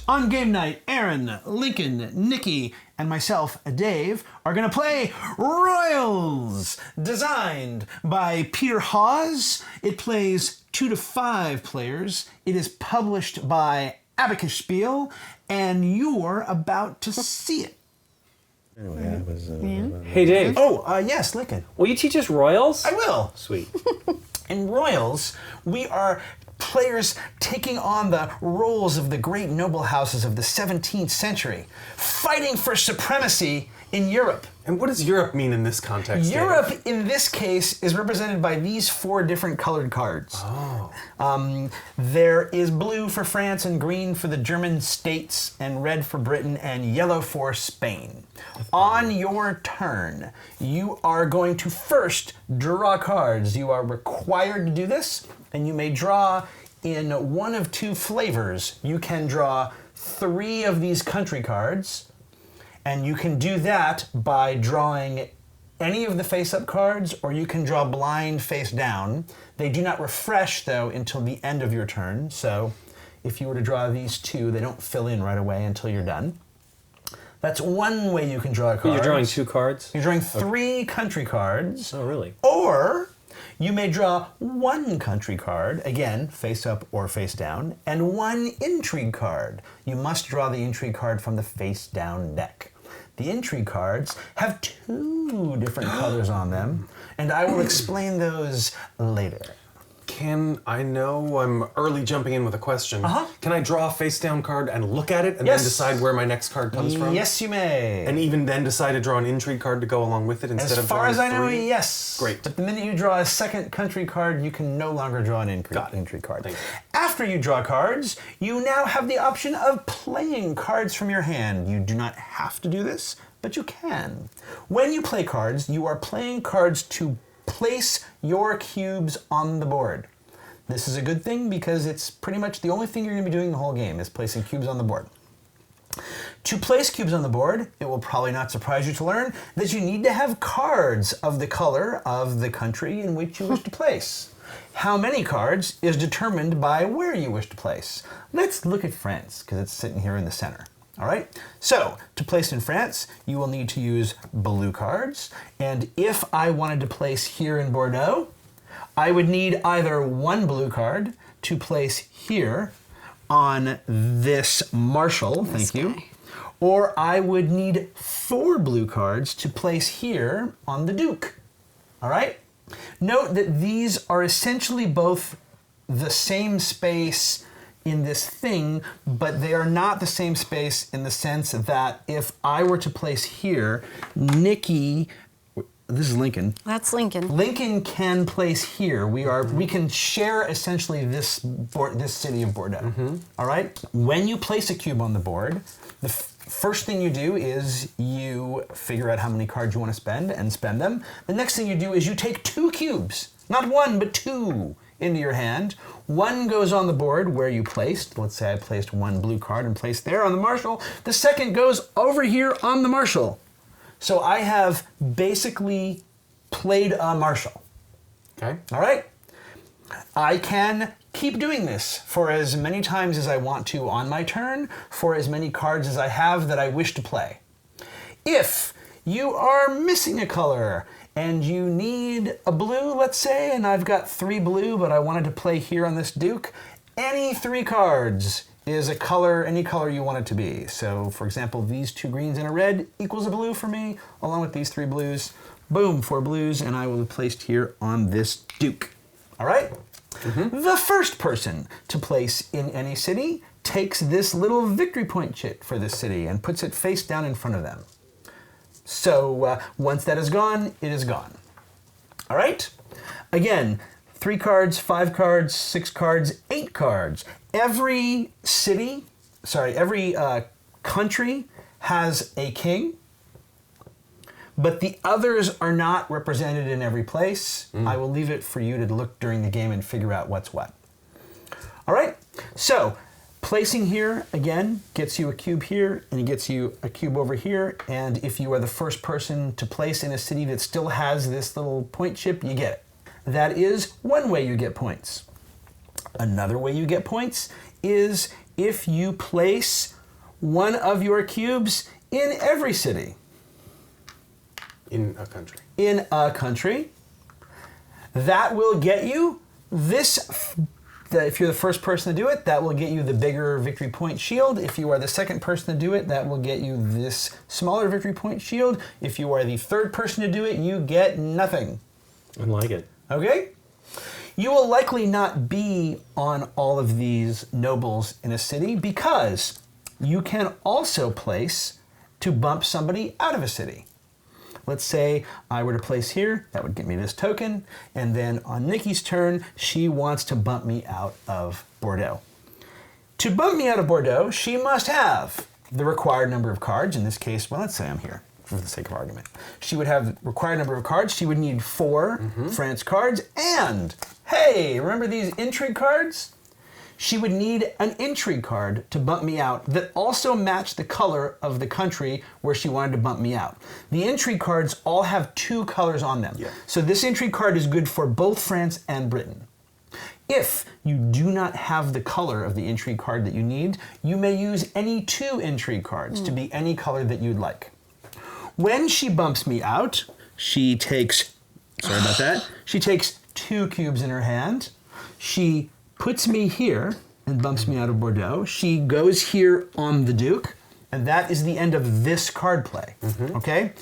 On game night, Aaron, Lincoln, Nikki, and myself, Dave, are going to play Royals, designed by Peter Hawes. It plays 2 to 5 players. It is published by ABACUSSPIELE, and you're about to see it. Hey, Dave. Oh, yes, Lincoln. Will you teach us Royals? I will. Sweet. In Royals, we are players taking on the roles of the great noble houses of the 17th century, fighting for supremacy in Europe. And what does Europe mean in this context? Europe, in this case, is represented by these 4 different colored cards. Oh. There is blue for France and green for the German states and red for Britain and yellow for Spain. On your turn, you are going to first draw cards. You are required to do this, and you may draw in one of 2 flavors. You can draw 3 of these country cards, and you can do that by drawing any of the face-up cards, or you can draw blind face down. They do not refresh, though, until the end of your turn. So if you were to draw these 2, they don't fill in right away until you're done. That's one way you can draw a card. You're drawing 2 cards? You're drawing 3 country cards. Oh, really? Or you may draw 1 country card, again, face up or face down, and 1 intrigue card. You must draw the intrigue card from the face down deck. The intrigue cards have 2 different colors on them, and I will explain those later. I know I'm early jumping in with a question. Can I draw a face down card and look at it and then decide where my next card comes from? Yes, you may. And even then decide to draw an intrigue card to go along with it instead of drawing 3? As far as I know, yes. Great. But the minute you draw a second country card, you can no longer draw an intrigue card. Thank you. After you draw cards, you now have the option of playing cards from your hand. You do not have to do this, but you can. When you play cards, you are playing cards to place your cubes on the board. This is a good thing because it's pretty much the only thing you're going to be doing the whole game is placing cubes on the board. To place cubes on the board, it will probably not surprise you to learn that you need to have cards of the color of the country in which you wish to place. How many cards is determined by where you wish to place. Let's look at France, because it's sitting here in the center. All right, so to place in France, you will need to use blue cards. And if I wanted to place here in Bordeaux, I would need either 1 blue card to place here on this Marshal, thank you, or I would need 4 blue cards to place here on the Duke. All right? Note that these are essentially both the same space in this thing, but they are not the same space in the sense that if I were to place here, Nikki, this is Lincoln. That's Lincoln. Lincoln can place here. We can share essentially this city of Bordeaux. All right? When you place a cube on the board, the first thing you do is you figure out how many cards you want to spend and spend them. The next thing you do is you take 2 cubes, not 1, but 2 into your hand. 1 goes on the board where you placed. Let's say I placed 1 blue card and placed there on the Marshal. The second goes over here on the Marshal. So I have basically played a Marshal. Okay. All right? I can keep doing this for as many times as I want to on my turn, for as many cards as I have that I wish to play. If you are missing a color and you need a blue, let's say, and I've got 3 blue, but I wanted to play here on this Duke, any 3 cards is a color, any color you want it to be. So, for example, these 2 greens and a red equals a blue for me, along with these 3 blues. Boom, 4 blues, and I will be placed here on this Duke. All right? The first person to place in any city takes this little victory point chit for this city and puts it face down in front of them. So once that is gone, it is gone. All right? Again, 3 cards, 5 cards, 6 cards, 8 cards. Every country has a king, but the others are not represented in every place. I will leave it for you to look during the game and figure out what's what. All right? So, placing here, again, gets you a cube here, and it gets you a cube over here, and if you are the first person to place in a city that still has this little point chip, you get it. That is one way you get points. Another way you get points is if you place one of your cubes in every city. In a country. In a country. That will get you this. If you're the first person to do it, that will get you the bigger victory point shield. If you are the second person to do it, that will get you this smaller victory point shield. If you are the third person to do it, you get nothing. I like it. Okay? You will likely not be on all of these nobles in a city because you can also place to bump somebody out of a city. Let's say I were to place here, that would get me this token, and then on Nikki's turn, she wants to bump me out of Bordeaux. To bump me out of Bordeaux, she must have the required number of cards. In this case, well, let's say I'm here for the sake of argument. She would have the required number of cards. She would need 4 France cards, and hey, remember these intrigue cards? She would need an intrigue card to bump me out that also matched the color of the country where she wanted to bump me out. The intrigue cards all have 2 colors on them. Yeah. So this intrigue card is good for both France and Britain. If you do not have the color of the intrigue card that you need, you may use any 2 intrigue cards to be any color that you'd like. When she bumps me out, she takes, sorry about that, she takes 2 cubes in her hand. She puts me here and bumps me out of Bordeaux. She goes here on the Duke, and that is the end of this card play, okay?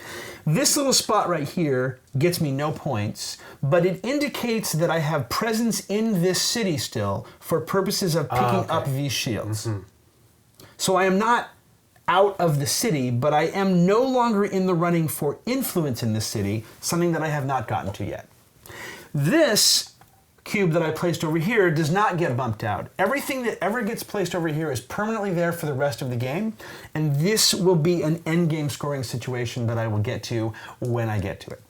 This little spot right here gets me no points, but it indicates that I have presence in this city still for purposes of picking up these shields. So I am not out of the city, but I am no longer in the running for influence in this city, something that I have not gotten to yet. This cube that I placed over here does not get bumped out. Everything that ever gets placed over here is permanently there for the rest of the game, and this will be an endgame scoring situation that I will get to when I get to it.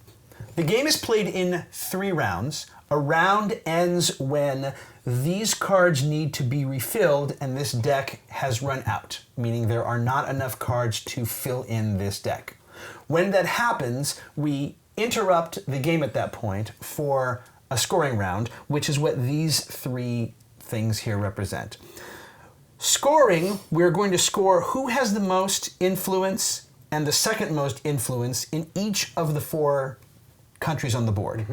The game is played in 3 rounds. A round ends when these cards need to be refilled and this deck has run out, meaning there are not enough cards to fill in this deck. When that happens, we interrupt the game at that point for a scoring round, which is what these 3 things here represent. Scoring, we're going to score who has the most influence and the second most influence in each of the 4 countries on the board.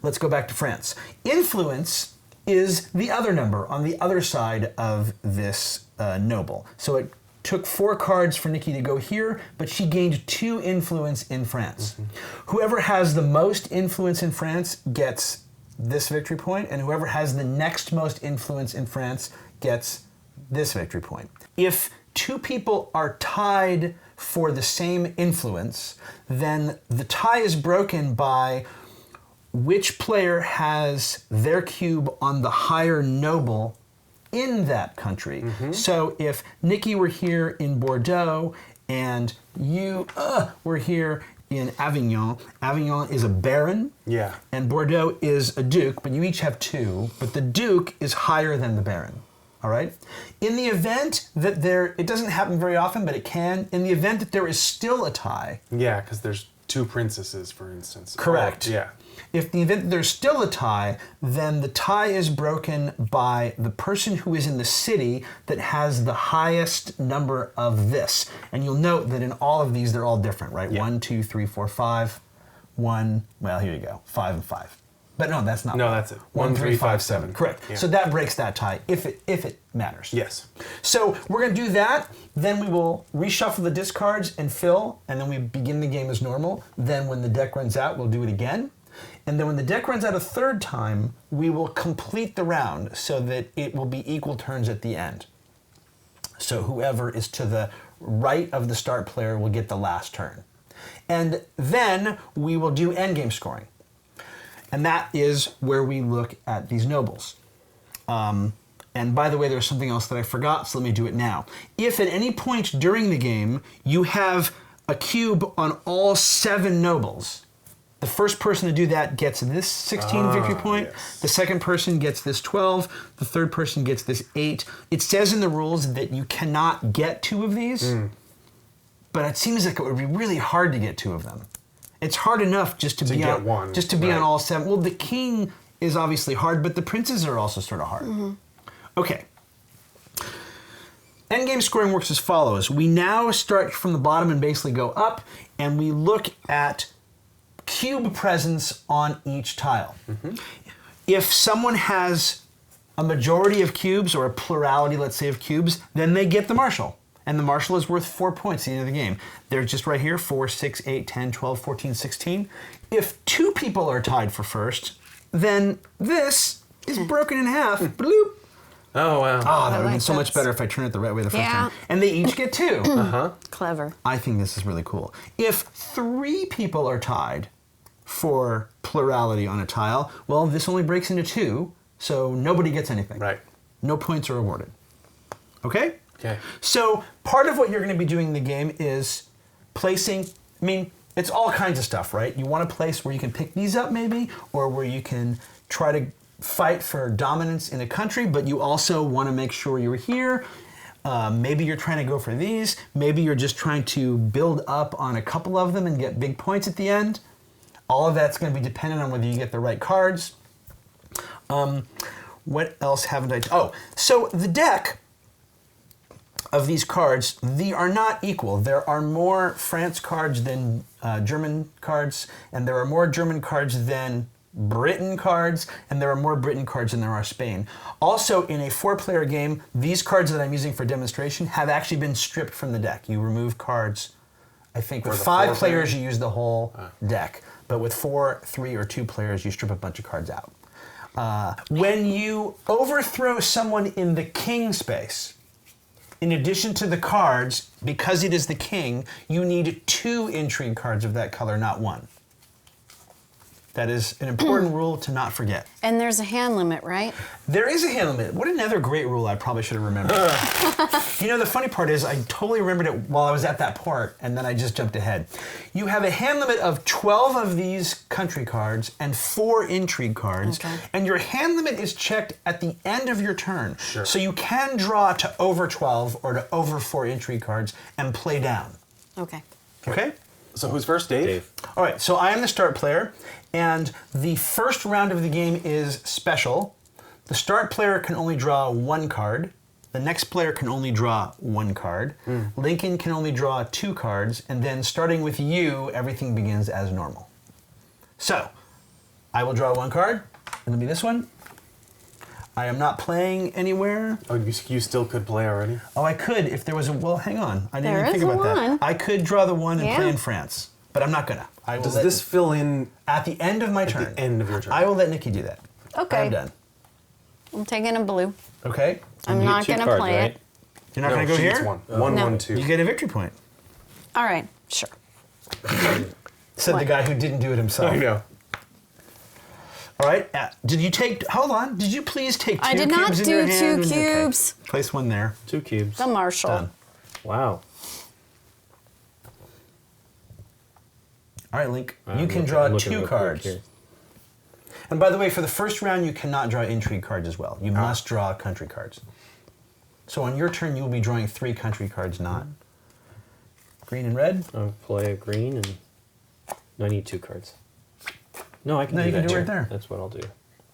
Let's go back to France. Influence is the other number on the other side of this noble. So it took 4 cards for Nikki to go here, but she gained 2 influence in France. Whoever has the most influence in France gets this victory point, and whoever has the next most influence in France gets this victory point. If 2 people are tied for the same influence, then the tie is broken by which player has their cube on the higher noble in that country. So if Nikki were here in Bordeaux and you were here in Avignon, Avignon is a baron, and Bordeaux is a duke, but you each have 2, but the duke is higher than the baron. All right? In the event that it doesn't happen very often, but it can, in the event that there is still a tie. Yeah, because there's 2 princesses, for instance. Correct. Yeah. If the event that there's still a tie, then the tie is broken by the person who is in the city that has the highest number of this. And you'll note that in all of these, they're all different, right? 1, 2, 3, 4, 5, 1, well, here you go, 5 and 5. But no, that's not. No, that's it. 1, 3, 5, 7. Correct. Yeah. So that breaks that tie if it matters. Yes. So we're going to do that. Then we will reshuffle the discards and fill, and then we begin the game as normal. Then when the deck runs out, we'll do it again. And then when the deck runs out a 3rd time, we will complete the round so that it will be equal turns at the end. So whoever is to the right of the start player will get the last turn. And then we will do endgame scoring. And that is where we look at these nobles. And by the way, there's something else that I forgot, so let me do it now. If at any point during the game you have a cube on all 7 nobles, the first person to do that gets this 16 victory point. Yes. The second person gets this 12. The third person gets this 8. It says in the rules that you cannot get 2 of these, but it seems like it would be really hard to get 2 of them. It's hard enough just to be on one, just to be on all 7. Well, the king is obviously hard, but the princes are also sort of hard. Okay. endgame scoring works as follows. We now start from the bottom and basically go up, and we look at cube presence on each tile. If someone has a majority of cubes or a plurality, let's say, of cubes, then they get the marshal. And the marshal is worth 4 points at the end of the game. They're just right here, 4, 6, 8, 10, 12, 14, 16. If 2 people are tied for first, then this is broken in half. Bloop. Oh, wow. Oh, that would have been so much better if I turned it the right way the first time. And they each get 2. Clever. I think this is really cool. If 3 people are tied for plurality on a tile, well, this only breaks into 2, so nobody gets anything. Right. No points are awarded. Okay? Okay. So part of what you're going to be doing in the game is placing, I mean, it's all kinds of stuff, right? You want a place where you can pick these up maybe, or where you can try to fight for dominance in a country, but you also want to make sure you're here. Maybe you're trying to go for these. Maybe you're just trying to build up on a couple of them and get big points at the end. All of that's going to be dependent on whether you get the right cards. What else haven't I... Oh, so the deck of these cards, they are not equal. There are more France cards than German cards, and there are more German cards than Britain cards, and there are more Britain cards than there are Spain. Also, in a 4-player game, these cards that I'm using for demonstration have actually been stripped from the deck. You remove cards. I think with 5 players, you use the whole deck, but with 4, 3, or 2 players, you strip a bunch of cards out. When you overthrow someone in the king space, in addition to the cards, because it is the king, you need 2 intrigue cards of that color, not 1. That is an important rule to not forget. And there's a hand limit, right? There is a hand limit. What another great rule I probably should have remembered. You know, the funny part is I totally remembered it while I was at that part, and then I just jumped ahead. You have a hand limit of 12 of these country cards and 4 intrigue cards, and your hand limit is checked at the end of your turn. Sure. So you can draw to over 12 or to over 4 intrigue cards and play down. Okay. Okay? So who's first, Dave? All right, so I am the start player, and the first round of the game is special. The start player can only draw 1 card. The next player can only draw 1 card. Lincoln can only draw 2 cards, and then starting with you, everything begins as normal. So, I will draw 1 card. It'll be this one. I am not playing anywhere. Oh, you still could play already? Oh, I could if there was a... Well, hang on. I didn't There even think is about that. one. I could draw the 1 and play in France, but I'm not gonna. I will Does let- this fill in At the end of my turn. at the end of your turn? I will let Nikki do that. Okay. I'm done. I'm taking a blue. Okay? I'm You not get 2 going to cards, play right? it. You're not No, going to go she here? gets 1. 1, No. 1, 2. You get a victory point. All right, sure. Said the What? guy who didn't do it himself. I know. All right. Did you take... Hold on. Did you please take 2 I did not cubes in do your 2 hand? Okay. cubes. Place 1 there. 2 cubes. The marshal. Done. Wow. All right, Link. I'm You can looking- draw I'm looking 2 real quick cards. here. And by the way, for the first round, you cannot draw intrigue cards as well. You must draw country cards. So on your turn, you will be drawing 3 country cards, not green and red. I'll play a green and... No, I need 2 cards. No, I can No, do you that can do it here. right there. That's what I'll do.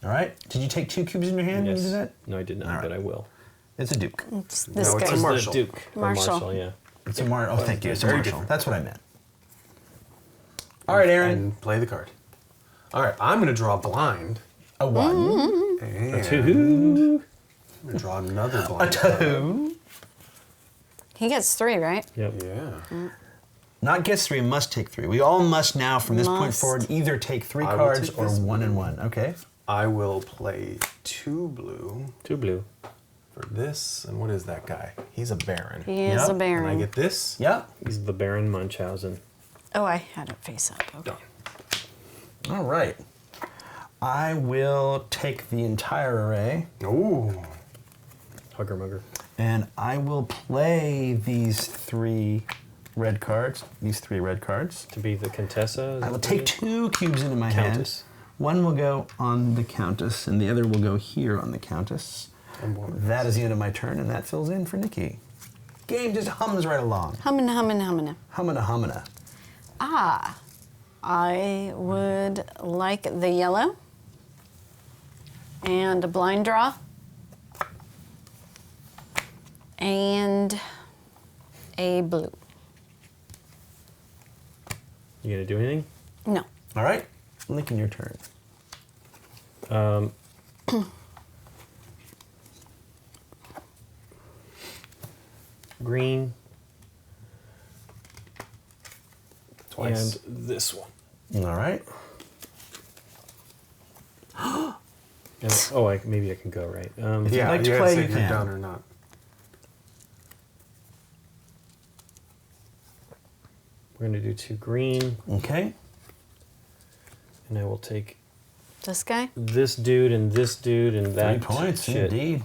All right. Did you take 2 cubes in your hand when you Yes. did that? No, I did not, All right. but I will. It's a duke. It's this No, it's guy. a marshal. The Duke. Or Marshal. Marshal, yeah. It's a Mar. Oh, thank you. It's a Very marshal. different. That's what I meant. All right, Aaron. And play the card. All right, I'm going to draw blind. A 1. And 2. I'm going to draw another blind. A 2. He gets 3, right? Yep. Yeah. Not gets 3, must take 3. We all must now, from this point Must. forward, either take 3 I will cards take or this 1 and blue. 1. Okay. I will play 2 blue 2 blue. for this. And what is that guy? He's a baron. He is Yep. a And baron. I get this. Yep. He's the Baron Munchausen. Oh, I had it face up. Okay. Done. All right. I will take the entire array, Ooh. Hugger Mugger. and I will play these 3 red cards. These 3 red cards. To be the Contessa. is I will that take what 2 cubes into my Countess. hand. One will go on the Countess, and the other will go here on the Countess. That is the end of my turn, and that fills in for Nikki. Game just hums right along. Hummin', hummin', hummin'. Hummina, hummina. Ah, I would like the yellow and a blind draw And a blue. You gonna do anything? No. All right. Lincoln, your turn. Green. Twice. And this one. All right. And, maybe I can go, right? If Yeah, you'd like to you play, say you if you're can. done or not. We're gonna do 2 green, Okay. and I will take This guy? this dude and that 3 points, shit. indeed.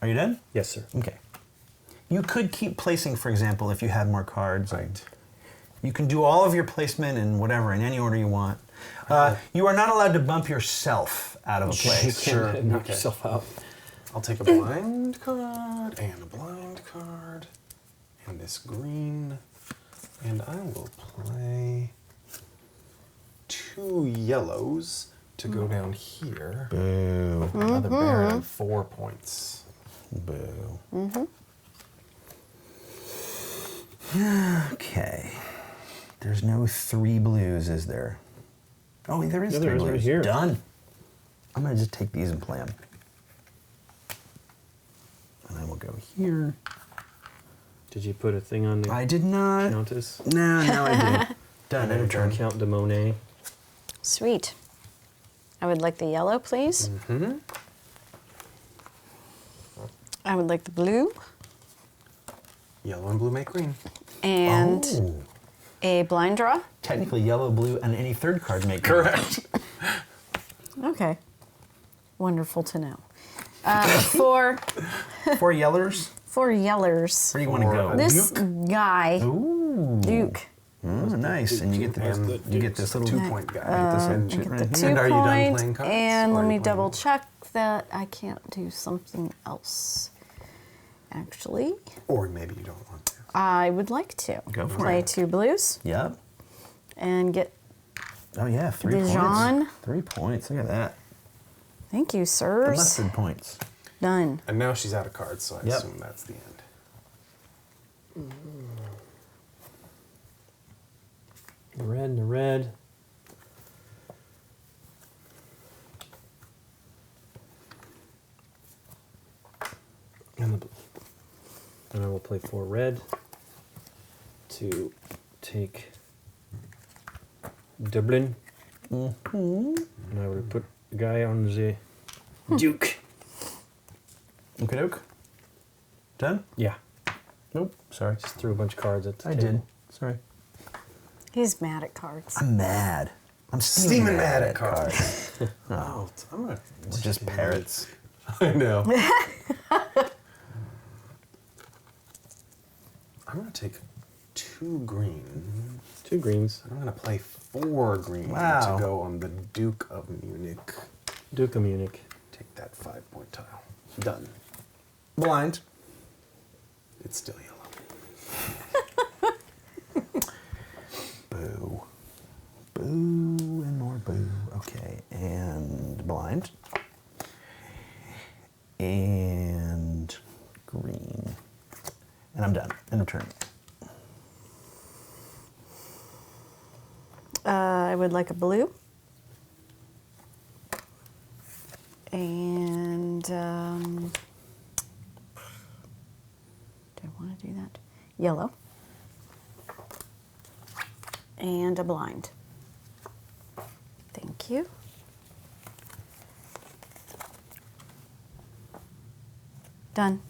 Are you done? Yes, sir. Okay. You could keep placing, for example, if you had more cards. Right. You can do all of your placement and whatever in any order you want. You are not allowed to bump yourself out of a place. Sure. Knock Okay. yourself out. I'll take a blind card and a blind card and this green, and I will play 2 yellows to go down here. Boo. Another bear and 4 points. Boo. Okay. There's no 3 blues, is there? Oh, there is Yeah, 3 there is blues. right here. Done. I'm going to just take these and play them. And I will go here. Did you put a thing on the I did not. Countess? No, now I do. Done. End of turn. Count de Monet. Sweet. I would like the yellow, please. Mm-hmm. I would like the blue. Yellow and blue make green. And Oh. a blind draw. Technically, yellow, blue, and any third card make Correct. Okay. Wonderful to know. For 4 yellers. 4 yellers. Where do you want to Or go? a This guy, Ooh. Duke. Oh, nice. And you get this little 2-point guy. get this little and, shit Get right the here. 2 And are you done point, playing cards, and or let are me you double playing- check that I can't do something else. Actually, Or maybe you don't want to. I would like to Go for play it. 2 blues Yep. and get. Oh yeah, 3 points. Dijon. 3 points. Look at that. Thank you, The sirs. mustard points. Done. And now she's out of cards, so I Yep. assume that's the end. The red and the red. And the blue. And I will play 4 red to take Dublin. And I will put the guy on the Duke. Okay, doke. Done? Yeah. Nope. Sorry. Just threw a bunch of cards at the I table. did. Sorry. He's mad at cards. I'm mad. I'm Steaming mad at cards. Oh, I'm gonna. we're just parrots. I know. I'm gonna take 2 green. 2 greens. I'm gonna play 4 green Wow. to go on the Duke of Munich. Duke of Munich. Take that 5-point tile. Done. Blind. It's still yellow. Boo. Boo and more boo. Okay, and blind. And green. And I'm done. End of turn. I would like a blue. And do I want to do that? Yellow. And a blind. Thank you. Done.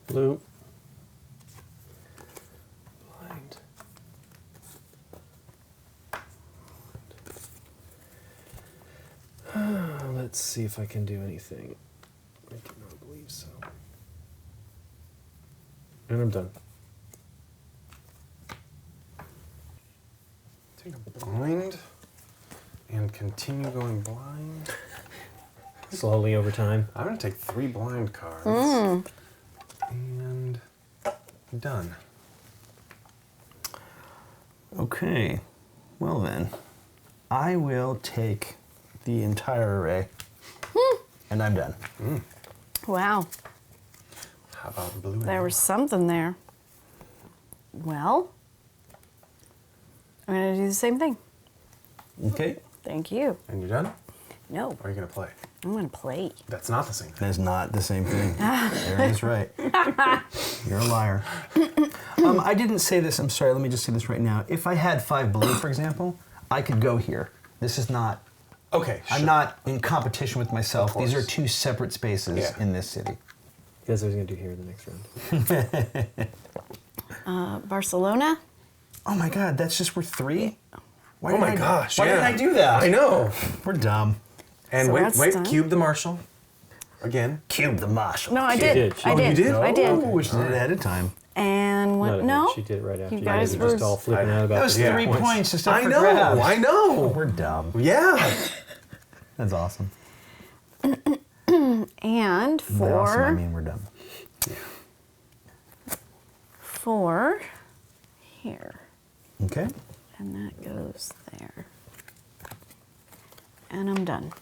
Blue. Blind. Let's see if I can do anything. I do not believe so. And I'm done. Take a blind and continue going blind. Slowly over time. I'm gonna take 3 blind cards. And done. Okay. Well then, I will take the entire array. And I'm done. Wow. How about blue? And There was something there. Well, I'm going to do the same thing. Okay. Thank you. And you're done? No, Or are you going to play? I'm going to play. That's not the same thing. That is not the same thing. Aaron is right. You're a liar. I didn't say this. I'm sorry. Let me just say this right now. If I had 5 blue, for example, I could go here. This is not. Okay, sure. I'm not in competition with myself. These are course. 2 separate spaces Yeah. in this city. That's what I was going to do here in the next round. Barcelona? Oh my God, that's just worth 3? Why Oh my gosh, Why yeah. did I do that? I know. We're dumb. And So wait, that's done. cube the Marshall. Again. Cube the Marshall. No, I She did. did. I Oh, did. you did? I did. Oh, which did it ahead of time. And what? Not No. ahead. She did it right after. You guys were just were- all flipping out about That was the 3 points just up I for know, grabs. I know. We're dumb. Yeah. That's awesome. And By awesome, I for mean we're dumb. here. Okay. And that goes there. And I'm done.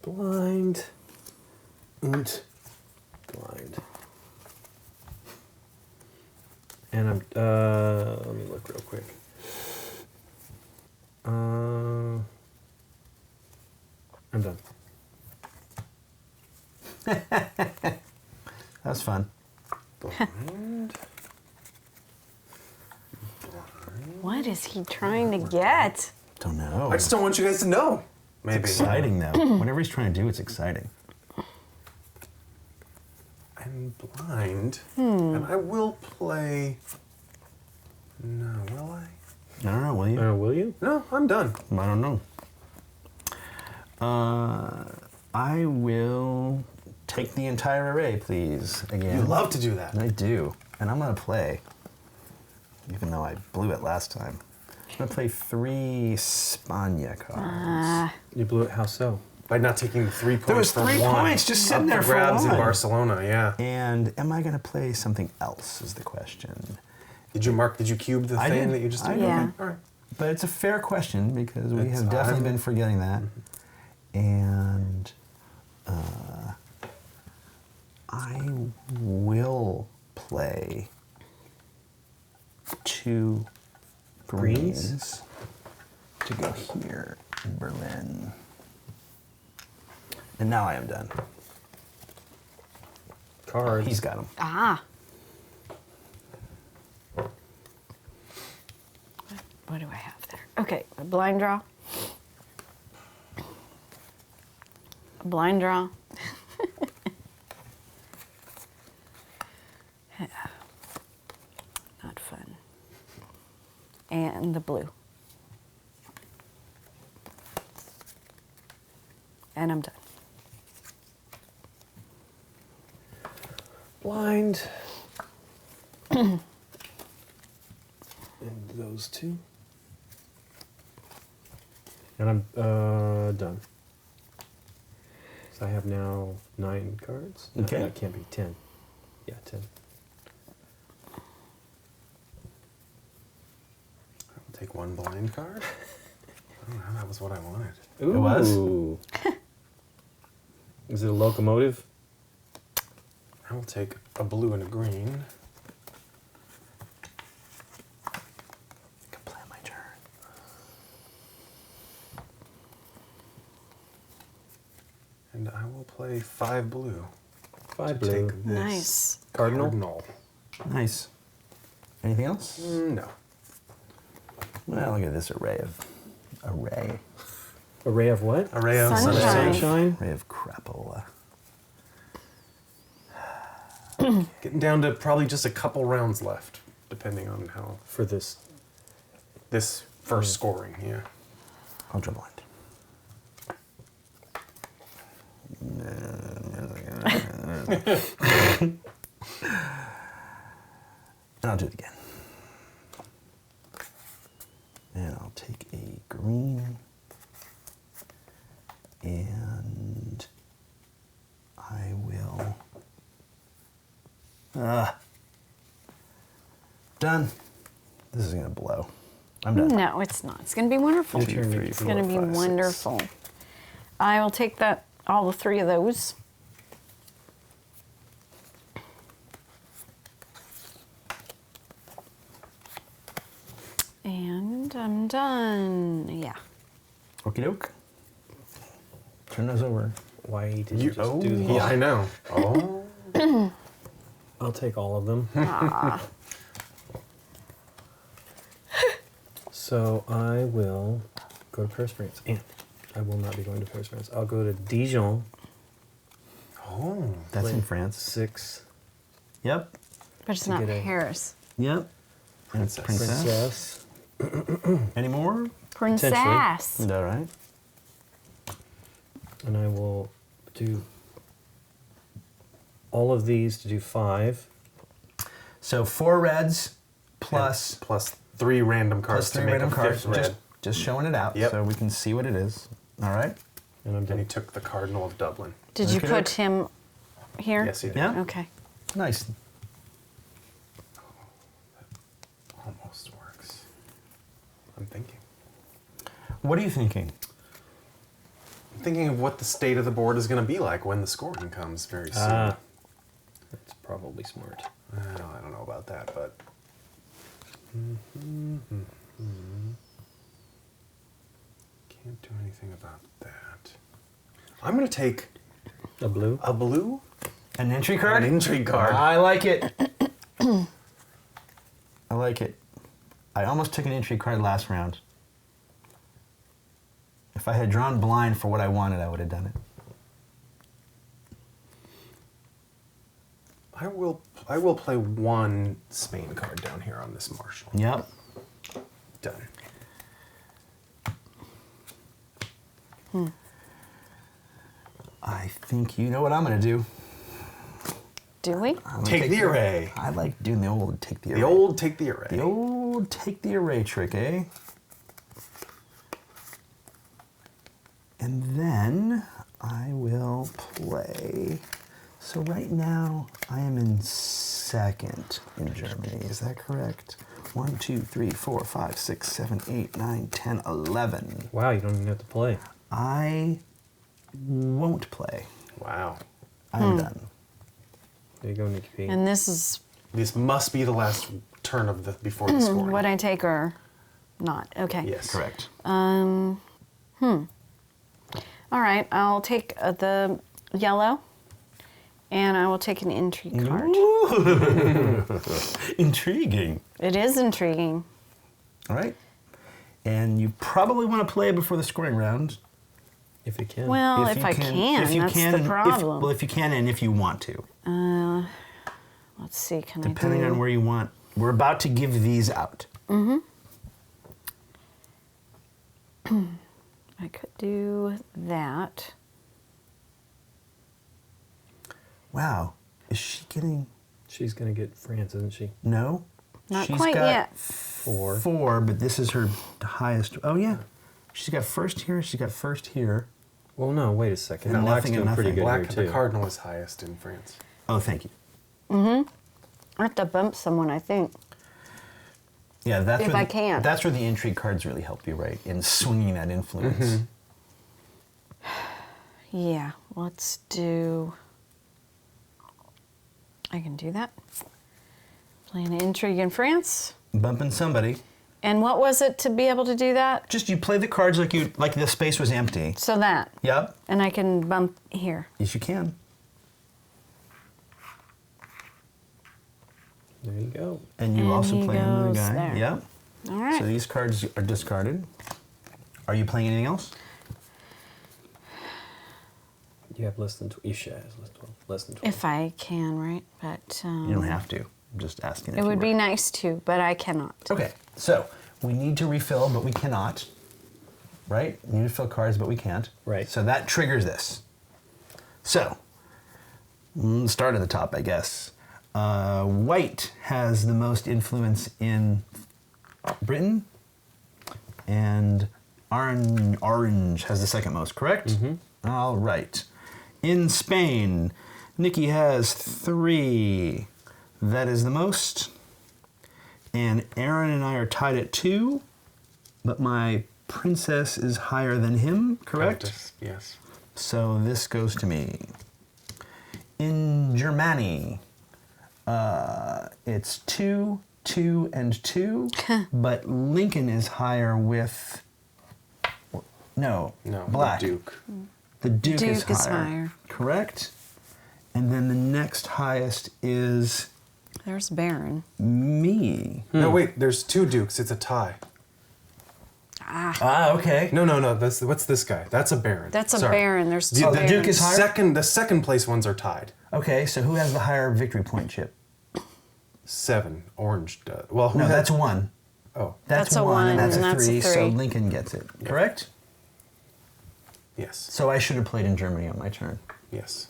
blind and blind. And I'm, let me look real quick. I'm done. That's fun. Blind. What is he trying to get? Don't know. I just don't want you guys to know. Maybe. Exciting though. Whatever he's trying to do, it's exciting. I'm blind. And I will play. No, will I? I don't know. Will you? Will you? No, I'm done. I don't know. I will take the entire array, please. Again. You love to do that. I do, and I'm gonna play. Even though I blew it last time, I'm gonna play 3 Spagna cards. You blew it. How so? By not taking the 3 points There was for 3 one. points just sitting Up there for for grabs in one. Barcelona, yeah. And am I gonna play something else? Is the question. Did you cube the I thing did. that you just I did? did. Yeah. Okay, all right. But it's a fair question because we It's have definitely fine. been forgetting that. And I will play 2 greens to go here in Berlin. And now I am done. Cards. He's got them. Ah. What do I have there? Okay, a blind draw. A blind draw. Yeah. Not fun. And the blue. And I'm done. blind. And those 2. And I'm done. So I have now 9 cards. No, Okay. that can't be 10. Yeah, 10. I'll take 1 blind card. I don't know, that was what I wanted. Ooh. It was? Is it a locomotive? I will take a blue and a green. I can play my turn. And I will play 5 blue. 5 to blue. Take this Nice. Cardinal? Nice. Anything else? No. Well, look at this array. Array of what? Array of Sunshine. sunshine. Sunshine? Array of crapola. Getting down to probably just a couple rounds left, depending on how For this. this first scoring, yeah. I'll draw blind. And I'll do it again. And I'll take a green. And I will. Done. This is gonna blow. I'm done. No, it's not. It's going to be wonderful. Your turn, Nikki. It's going to be wonderful. I will take all the 3 of those. And I'm done. Yeah. Okie doke. Turn those over. Why did you just do that? Yeah, I know. Oh. I'll take all of them. So I will go to Paris, France. And I will not be going to Paris, France. I'll go to Dijon. Oh. That's Play in France. 6. Yep. But it's To not get a- Paris. Yep. And it's Princess. Any more? Princess. Is that right? And I will do all of these to do 5. So 4 reds plus Plus 3 random cards plus 3 to make random a cards. 5th red. Just showing it out Yep. so we can see what it is. All right. And I'm And he done. took the Cardinal of Dublin. Did you Okay. put him here? Yes, he did. Yeah. Okay. Nice. Almost works. I'm thinking. What are you thinking? I'm thinking of what the state of the board is going to be like when the scoring comes very soon. That's probably smart. Well, I don't know about that, but... Can't do anything about that. I'm going to take A blue? a blue, An entry card? an intrigue card. I like it. I like it. I almost took an entry card last round. If I had drawn blind for what I wanted, I would have done it. I will play 1 Spain card down here on this Marshall. Yep. Done. I think you know what I'm going to do. Do we? I'm gonna Take the array. I like doing the old take the array. The old take the array. The old take the array trick, eh? And then I will play. So right now I am in 2nd in Germany. Is that correct? 1, 2, 3, 4, 5, 6, 7, 8, 9, 10, 11. Wow, you don't even have to play. I won't play. Wow. I'm done. There you go, Nikki P. And this is This must be the last turn of the before the scoring. what I take or not. Okay. Yes. Correct. All right, I'll take the yellow, and I will take an intrigue card. Intriguing. It is intriguing. All right. And you probably want to play before the scoring round. If you can. Well, if I can, that's the problem. Well, if you can and if you want to. Let's see, can Depending I do... on where you want. We're about to give these out. I could do that. Wow. Is she getting... She's going to get France, isn't she? No? Not She's quite got yet. 4. 4, but this is her highest. Oh, yeah. She's got first here. She's got first here. Well, no, wait a second. And Black's nothing and doing pretty nothing. good Black, here, the too. Cardinal is highest in France. Oh, thank you. I have to bump someone, I think. Yeah, that's If where I can. That's where the intrigue cards really help you, right? In swinging that influence. Yeah, let's do... I can do that. Play an intrigue in France. Bumping somebody. And what was it to be able to do that? Just you play the cards like the space was empty. So that. Yep. And I can bump here. Yes, you can. There you go. And you And also he play another goes guy. there. Yep. All right. So these cards are discarded. Are you playing anything else? You have less than 12. You should have less than 12. If I can, right? But You don't have to. I'm just asking. it would be nice to, but I cannot. Okay. So we need to refill, but we cannot. Right? We need to fill cards, but we can't. Right. So that triggers this. So start at the top, I guess. White has the most influence in Britain, and orange has the second most, correct? Mm-hmm. All right. In Spain, Nikki has 3. That is the most. And Aaron and I are tied at 2, but my princess is higher than him, correct? Countess, yes. So this goes to me. In Germany, it's 2, 2, and 2, but Lincoln is higher with... No, black. The Duke. The Duke is Duke is higher. higher. Correct? And then the next highest is There's Baron. me. No, wait, there's 2 Dukes. It's a tie. Ah, okay. No. What's this guy? That's a Baron. That's a Sorry. Baron. There's two The, the Barons. Duke is higher? the second place ones are tied. Okay, so who has the higher victory point chip? 7. Orange does. Well, who No, had- that's 1. Oh, That's a 1, and one, that's and a that's a 3, so three. Lincoln gets it. Correct? yes. So I should have played in Germany on my turn. Yes.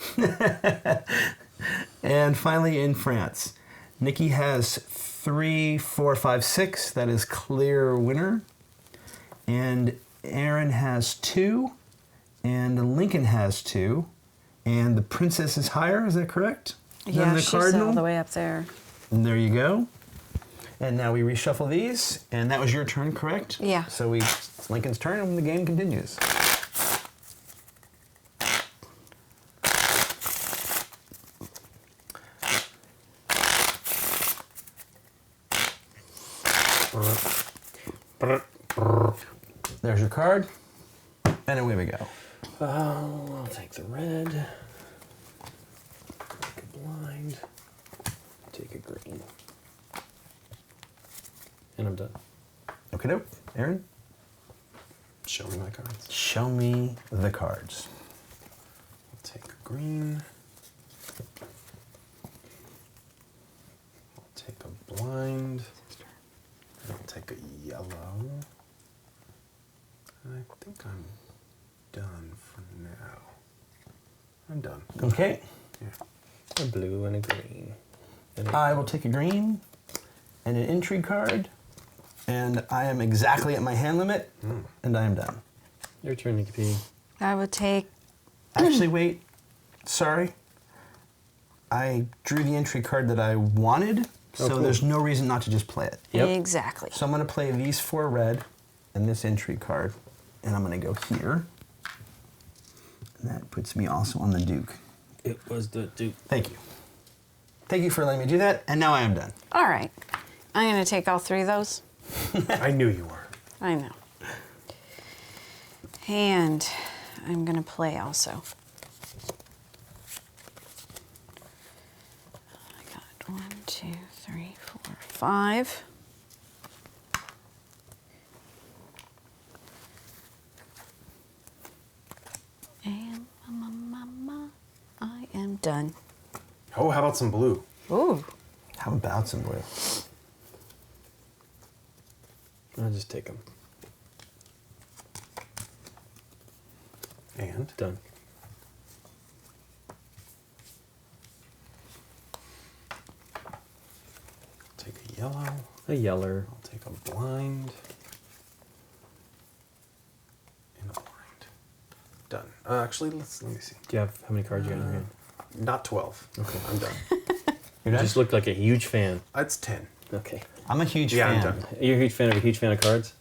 And finally in France, Nikki has 3, 4, 5, 6. That is clear winner. And Aaron has 2, and Lincoln has 2, and the princess is higher. Is that correct? Yeah, Than the she's cardinal. all the way up there. And there you go. And now we reshuffle these, and that was your turn, correct? Yeah. So it's Lincoln's turn, and the game continues. There's your card, and away we go. I'll take the red. Take a blind. Take a green. And I'm done. Okay, doke. Aaron, Show me my cards. show me the cards. I'll take a green. I'll take a blind. And I'll take a yellow. I think I'm done for now. I'm done. Okay. Yeah. A blue and a green. And a I will take a green and an intrigue card, and I am exactly at my hand limit, and I am done. Your turn, Nikki P. I would take. Actually, wait. Sorry. I drew the intrigue card that I wanted, so cool. there's no reason not to just play it. Yep. Exactly. So I'm going to play these 4 red and this intrigue card, and I'm going to go here. And that puts me also on the Duke. It was the Duke. Thank you. Thank you for letting me do that, and now I am done. All right. I'm going to take all 3 of those. I knew you were. I know. And I'm going to play also. I got 1, 2, 3, 4, 5. And I am done. Oh, how about some blue? Ooh. How about some blue? I'll just take them. And Done. take a yellow. A yeller. I'll take a blind. And a blind. Done. Actually, let me see. Do you have how many cards you got in your hand? Not 12. Okay. I'm done. You're You done? just looked like a huge fan. That's 10. Okay. I'm a huge Yeah, fan. I'm done. You're a huge fan of cards?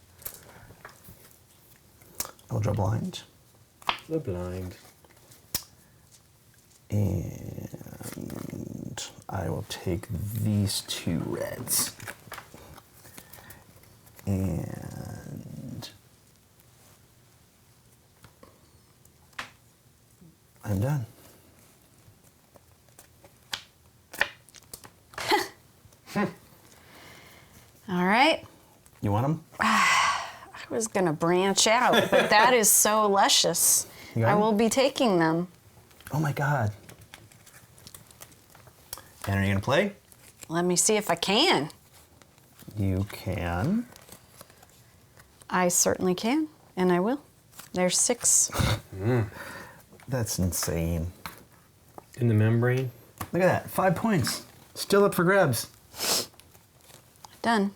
I'll draw blind. The blind. And I will take these 2 reds. And I'm done. All right. You want them? I was going to branch out, but that is so luscious. You got I 'em? will be taking them. Oh my God. And are you gonna play? Let me see if I can. You can. I certainly can, and I will. There's 6. That's insane. In the membrane. Look at that, 5 points. Still up for grabs. Done.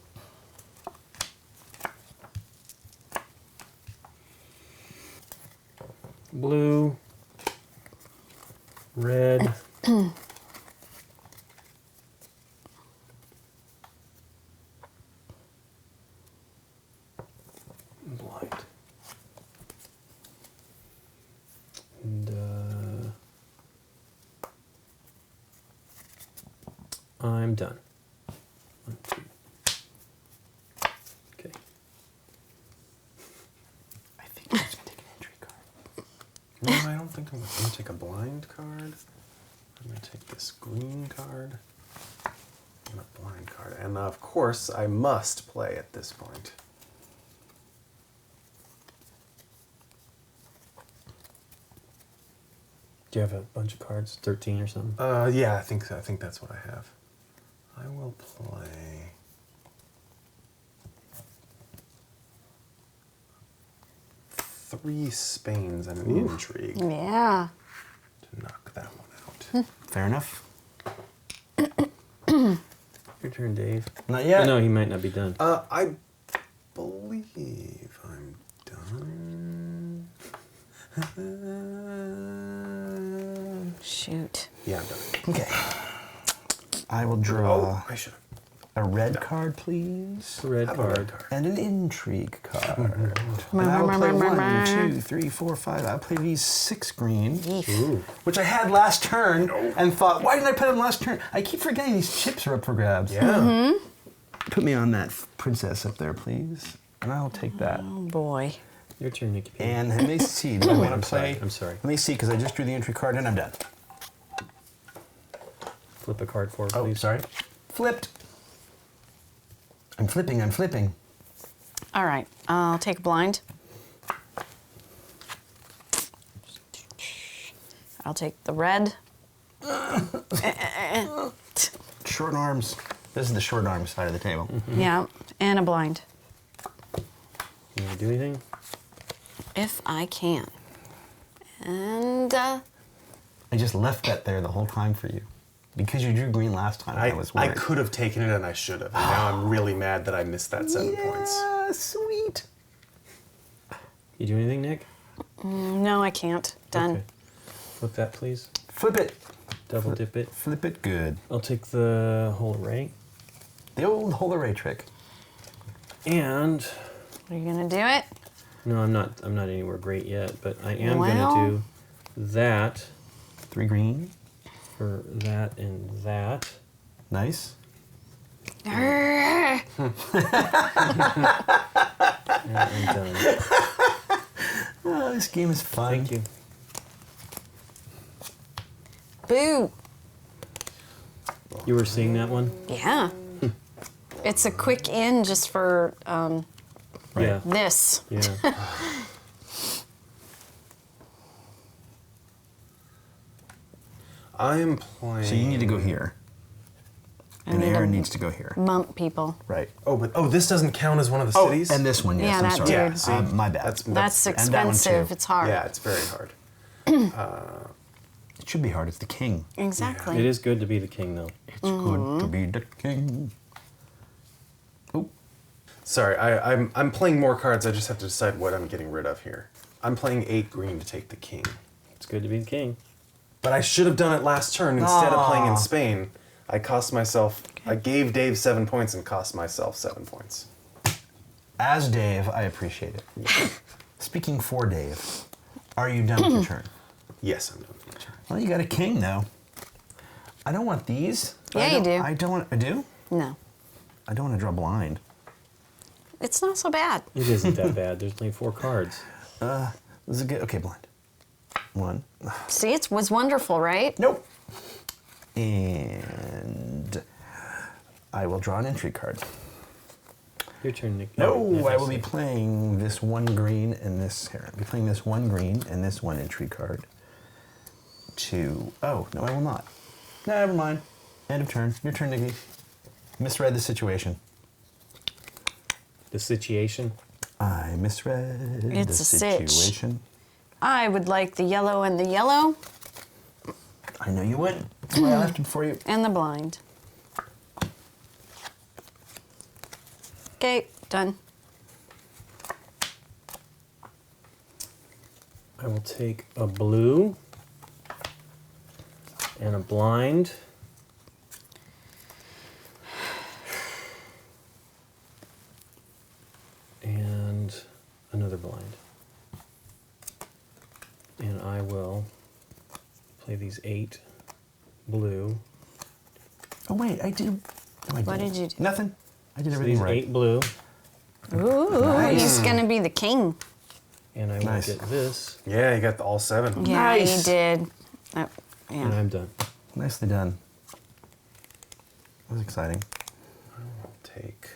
Blue. Red. I'm done. 1, 2. Okay. I think I'm just gonna take an entry card. No, I don't think I'm going to take a blind card. I'm going to take this green card and a blind card. And of course, I must play at this point. Do you have a bunch of cards? 13 or something? Yeah, I think that's what I have. I will play. Three Spains and an intrigue Yeah. to knock that one out. Fair enough. Your turn, Dave. Not yet. No, he might not be done. I believe I'm done. Shoot. Yeah, I'm done. Okay. I will draw I should have. a red card, please. Red Have a red card. card. And an intrigue card. And I will play 1, 2, 3, 4, 5. I'll play these 6 green, Ooh. which I had last turn, and thought, why didn't I put them last turn? I keep forgetting these chips are up for grabs. Yeah. Put me on that princess up there, please. And I'll take that. Oh boy. Your turn, Nikki. And let me see. Do I want to play? I'm sorry. Let me see, because I just drew the entry card and I'm done. Flip a card for, Oh, please. sorry. Flipped. I'm flipping. I'm flipping. All right. I'll take a blind. I'll take the red. Short arms. This is the short arm side of the table. Yeah. And a blind. You want to do anything? If I can. And I just left that there the whole time for you. Because you drew green last time, I was I worried. could have taken it and I should have. And now I'm really mad that I missed that 7 points. Yeah, sweet. You do anything, Nick? no, I can't. Done. Okay. Flip that, please. Flip it. Double dip it. Flip it good. I'll take the whole array. The old whole array trick. And Are you gonna do it? no, I'm not anywhere great yet, but I am Well. gonna do that 3 green. for that and that. Nice. Arrgh. And I'm done. Oh, this game is fun. Thank you. Boo. You were seeing that one? Yeah. It's a quick in just for Yeah. this. Yeah. I am playing. So you need to go here. And need Aaron to- needs to go here. Mump people. Right. Oh, this doesn't count as one of the cities? And this one, yes. Yeah, I'm that sorry. dude. Yeah, see, My bad. That's and that one expensive. too. It's hard. Yeah, it's very hard. It should be hard. It's the king. Exactly. It is good to be the king, though. It's good to be the king. Oh, Sorry, I'm playing more cards. I just have to decide what I'm getting rid of here. I'm playing 8 green to take the king. It's good to be the king. But I should have done it last turn instead of playing in Spain. I gave Dave 7 points and cost myself 7 points. as Dave, I appreciate it. Speaking for Dave, are you done with your turn? Yes, I'm done with my turn. Well, you got a king, though. I don't want these. Yeah, you do. I don't want. I do. No. I don't want to draw blind. It's not so bad. It isn't that bad. There's only 4 cards. This is good. Okay, blind. 1. See, it was wonderful, right? Nope. And I will draw an entry card. Your turn, Nick. No, yeah, I will be see. playing this 1 green and this here. I'll be playing this 1 green and this 1 entry card. Oh, no, I will not. No, never mind. End of turn. Your turn, Nikki. Misread the situation. The situation. I misread It's the a sitch. situation. I would like the yellow and the yellow I know you would. That's why I left it for you. and the blind. Okay, done. I will take a blue and a blind. And another blind. And I will play these 8 blue Oh wait, I did. No, I What didn't. did you do? Nothing. I did So everything these right. 8 blue, Ooh, Nice. he's gonna be the king. and I will Nice. get this, Yeah, you got all 7. Yeah, Nice. he did. Oh, and yeah. I'm done. Nicely done. That was exciting. I'll take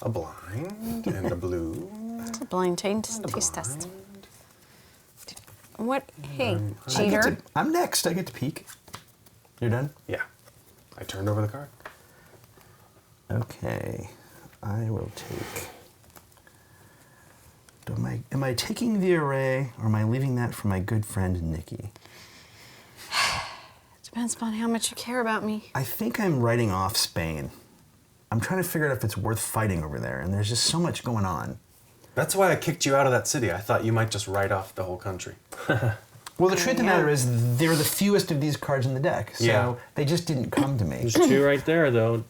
a blind and a blue. It's a blind taste test. Blind. What? Hey, I get cheater. to- I'm next. I get to peek. You're done? Yeah. I turned over the card. Okay. I will take. Am I taking the array or am I leaving that for my good friend Nikki? Depends upon how much you care about me. I think I'm writing off Spain. I'm trying to figure out if it's worth fighting over there, and there's just so much going on. That's why I kicked you out of that city. I thought you might just write off the whole country. Well, the truth of the Yeah. matter is, they're the fewest of these cards in the deck, so Yeah. they just didn't come to me. There's 2 right there, though.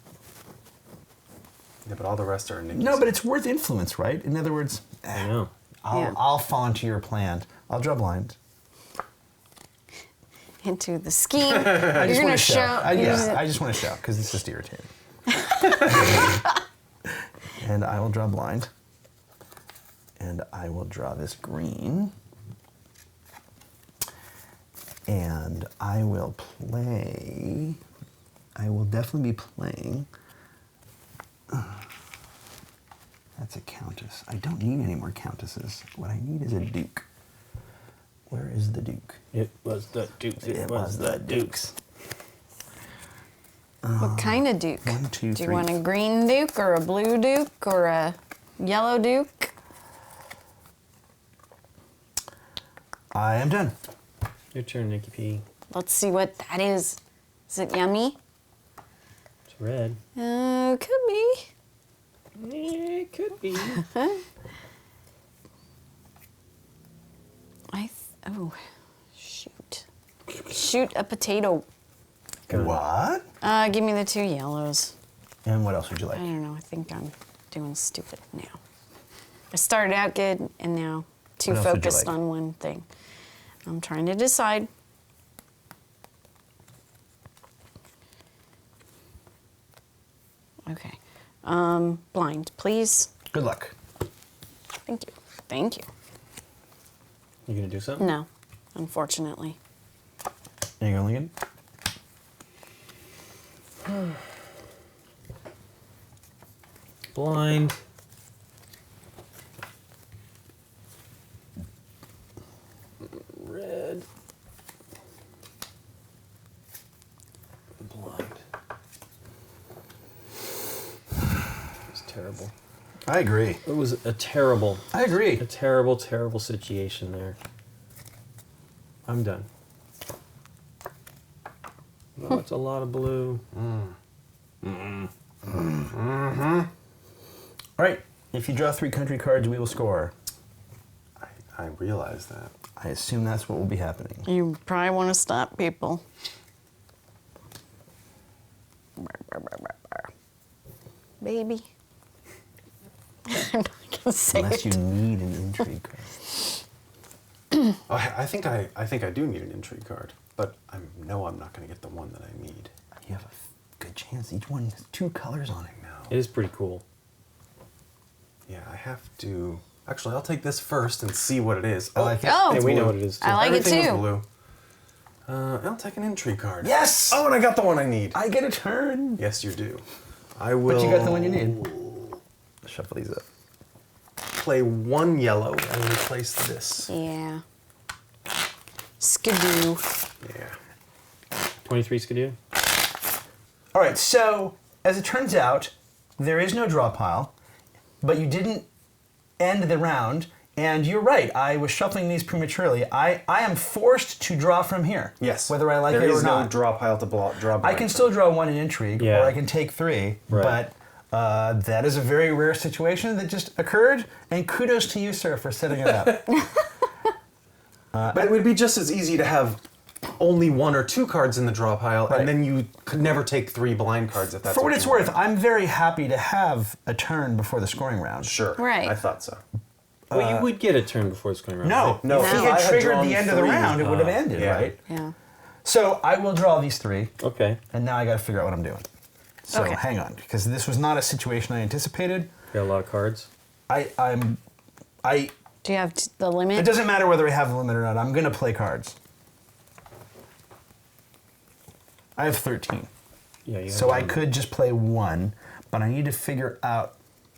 Yeah, but all the rest are Nikki's. No, but it's worth influence, right? In other words, I know. Yeah. I'll fall into your plan. I'll draw blind. Into the scheme. I You're just gonna want to show. show. you're I just want to show because it's just irritating. And I will draw blind. And I will draw this green. And I will play. I will definitely be playing. That's a countess. I don't need any more countesses. What I need is a duke. Where is the duke? It was the Dukes. It was the dukes. What kind of duke? 1, 2, Do you 3. want a green duke or a blue duke or a yellow duke? I am done. Your turn, Nikki P. Let's see what that is. Is it yummy? It's red. Could be. It could be. Oh, shoot. Shoot a potato. What? Give me the 2 yellows. And what else would you like? I don't know. I think I'm doing stupid now. I started out good and now too What else would you focused like? on one thing. I'm trying to decide. Okay. Blind, please. Good luck. Thank you. Thank you. You gonna do something? No, unfortunately. Are you going again? Blind. Red. Blind. It's terrible. I agree. It was a terrible, I agree. terrible situation there. I'm done. No, it's a lot of blue. All right. If you draw 3 country cards, we will score. I realize that. I assume that's what will be happening. You probably want to stop people. Baby. I'm not gonna say Unless it. you need an intrigue card. Oh, I think I do need an intrigue card, but I know I'm not going to get the one that I need. You have a good chance. Each one has 2 colors on it. No. It is pretty cool. Yeah, I have to. Actually, I'll take this first and see what it is. I like it. Oh, Hey, we know blue. what it is. Too. I like it Everything too. was blue. I'll take an intrigue card. Yes! Oh, and I got the one I need. I get a turn. Yes, you do. I will. But you got the one you need. Shuffle these up. Play 1 yellow and replace this. Yeah. Skidoo. Yeah. 23 Skidoo. All right, so as it turns out, there is no draw pile, but you didn't end the round, and you're right. I was shuffling these prematurely. I am forced to draw from here. Yes. Whether I like there it or is no not. draw pile to draw. I can still draw 1 in intrigue, Yeah. or I can take 3, Right. but that is a very rare situation that just occurred, and kudos to you, sir, for setting it up. But it would be just as easy to have only 1 or 2 cards in the draw pile, Right. and then you could never take 3 blind cards if that's For what you it's want. worth, I'm very happy to have a turn before the scoring round. Sure. Right. I thought so. Well, you would get a turn before it's going around. No, right? No, if he if I had had triggered drawn the end of the 3, round, it would have ended, yeah. right? Yeah. So I will draw these 3, Okay. and now I got to figure out what I'm doing. So Okay. hang on, because this was not a situation I anticipated. Got a lot of cards. I Do you have the It limit? doesn't matter whether I have the limit or not. I'm going to play cards. I have 13. Yeah, you have So I one. could just play one, but I need to figure out,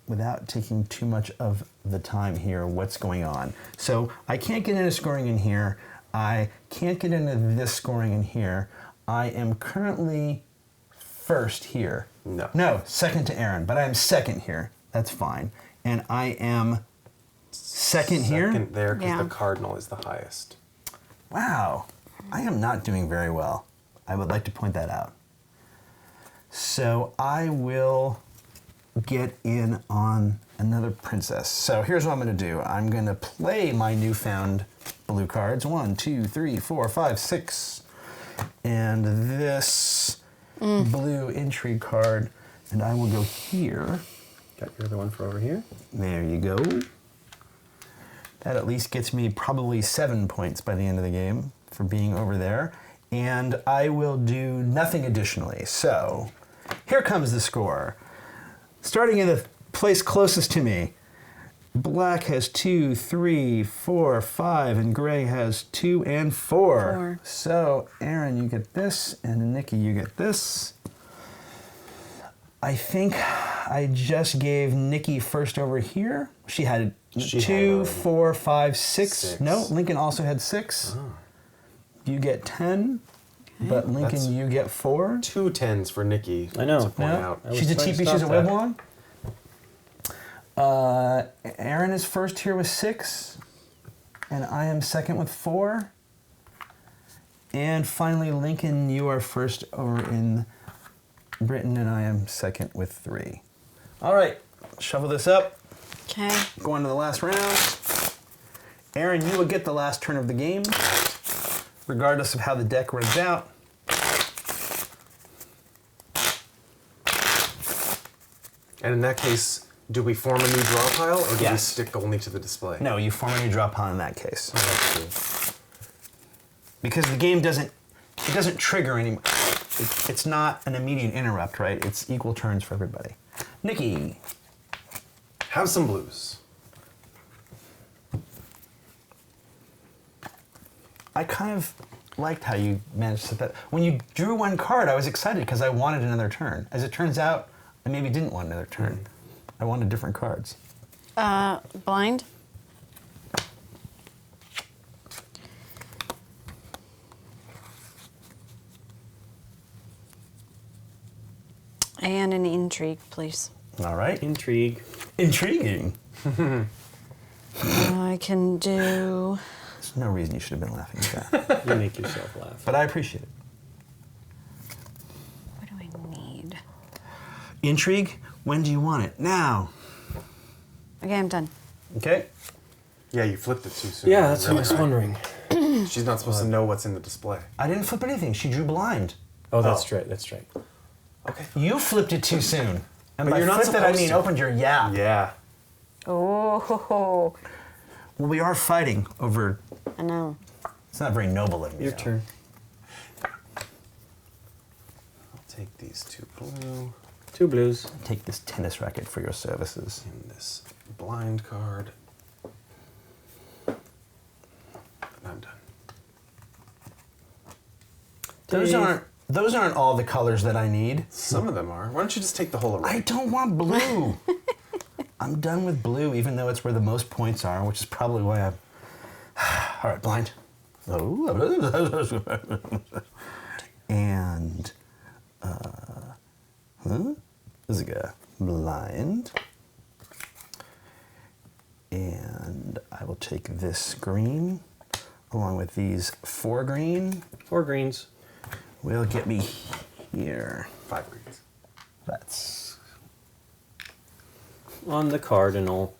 without taking too much of the time here, what's going on. So I can't get into scoring in here. I can't get into this scoring in here. I am currently first here. No. No, second to Aaron, but I am second here. That's fine. And I am second here. Second there because Yeah. the cardinal is the highest. Wow, I am not doing very well. I would like to point that out. So I will get in on another princess. So here's what I'm going to do. I'm going to play my newfound blue cards. 1, 2, 3, 4, 5, 6. And this blue intrigue card. And I will go here. Got your other one for over here. There you go. That at least gets me probably 7 points by the end of the game for being over there. And I will do nothing additionally. So here comes the score. Starting in the place closest to me, black has 2, 3, 4, 5, and gray has 2 and 4. 4. So Aaron, you get this, and Nikki, you get this. I think I just gave Nikki first over here. She had She had 2, already. 4, 5, 6. 6. No, Lincoln also had 6. You get 10, but Lincoln, That's- you get 4. 2 10s for Nikki. I know. To point Yeah. out. I was She's a trying to TP, she's a stop web that. one. Aaron is first here with 6, and I am second with 4. And finally, Lincoln, you are first over in Britain, and I am second with 3. All right, shuffle this up. Okay. Go on to the last round. Aaron, you will get the last turn of the game, regardless of how the deck runs out. And in that case, do we form a new draw pile or do we Yes. stick only to the display? No, you form a new draw pile in that case. Oh, that's true. Because the game doesn't trigger anymore. It's not an immediate interrupt, right? It's equal turns for everybody. Nikki, Have some blues. I kind of liked how you managed to set that. When you drew one card, I was excited because I wanted another turn. As it turns out, I maybe didn't want another turn. I wanted different cards. Blind. And an intrigue, please. All right. Intrigue. Intriguing. I can do. There's no reason you should have been laughing at that. You make yourself laugh. But I appreciate it. What do I need? Intrigue, when do you want it? Now. Okay, I'm done. Okay. Yeah, you flipped it too soon. Yeah, that's what I Really was high. wondering. She's not supposed to know what's in the display. I didn't flip anything. She drew blind. Oh, that's Oh. right. That's right. Okay. You flipped it too soon. And But by you're not flipped it, I supposed mean to. opened your yap. Yeah. Oh, Well, we are fighting over. I know. It's not very noble of me. Your though. turn. I'll take these 2 blue 2 blues. Take this tennis racket for your services. and this blind card. And I'm done. Those aren't all the colors that I need. Some of them are. Why don't you just take the whole array? I don't want blue. I'm done with blue, even though it's where the most points are, which is probably why I'm. All right, blind. And this is a guy. Blind. And I will take this green along with these 4 green. 4 greens. Will get me here. 5 greens. That's On the cardinal.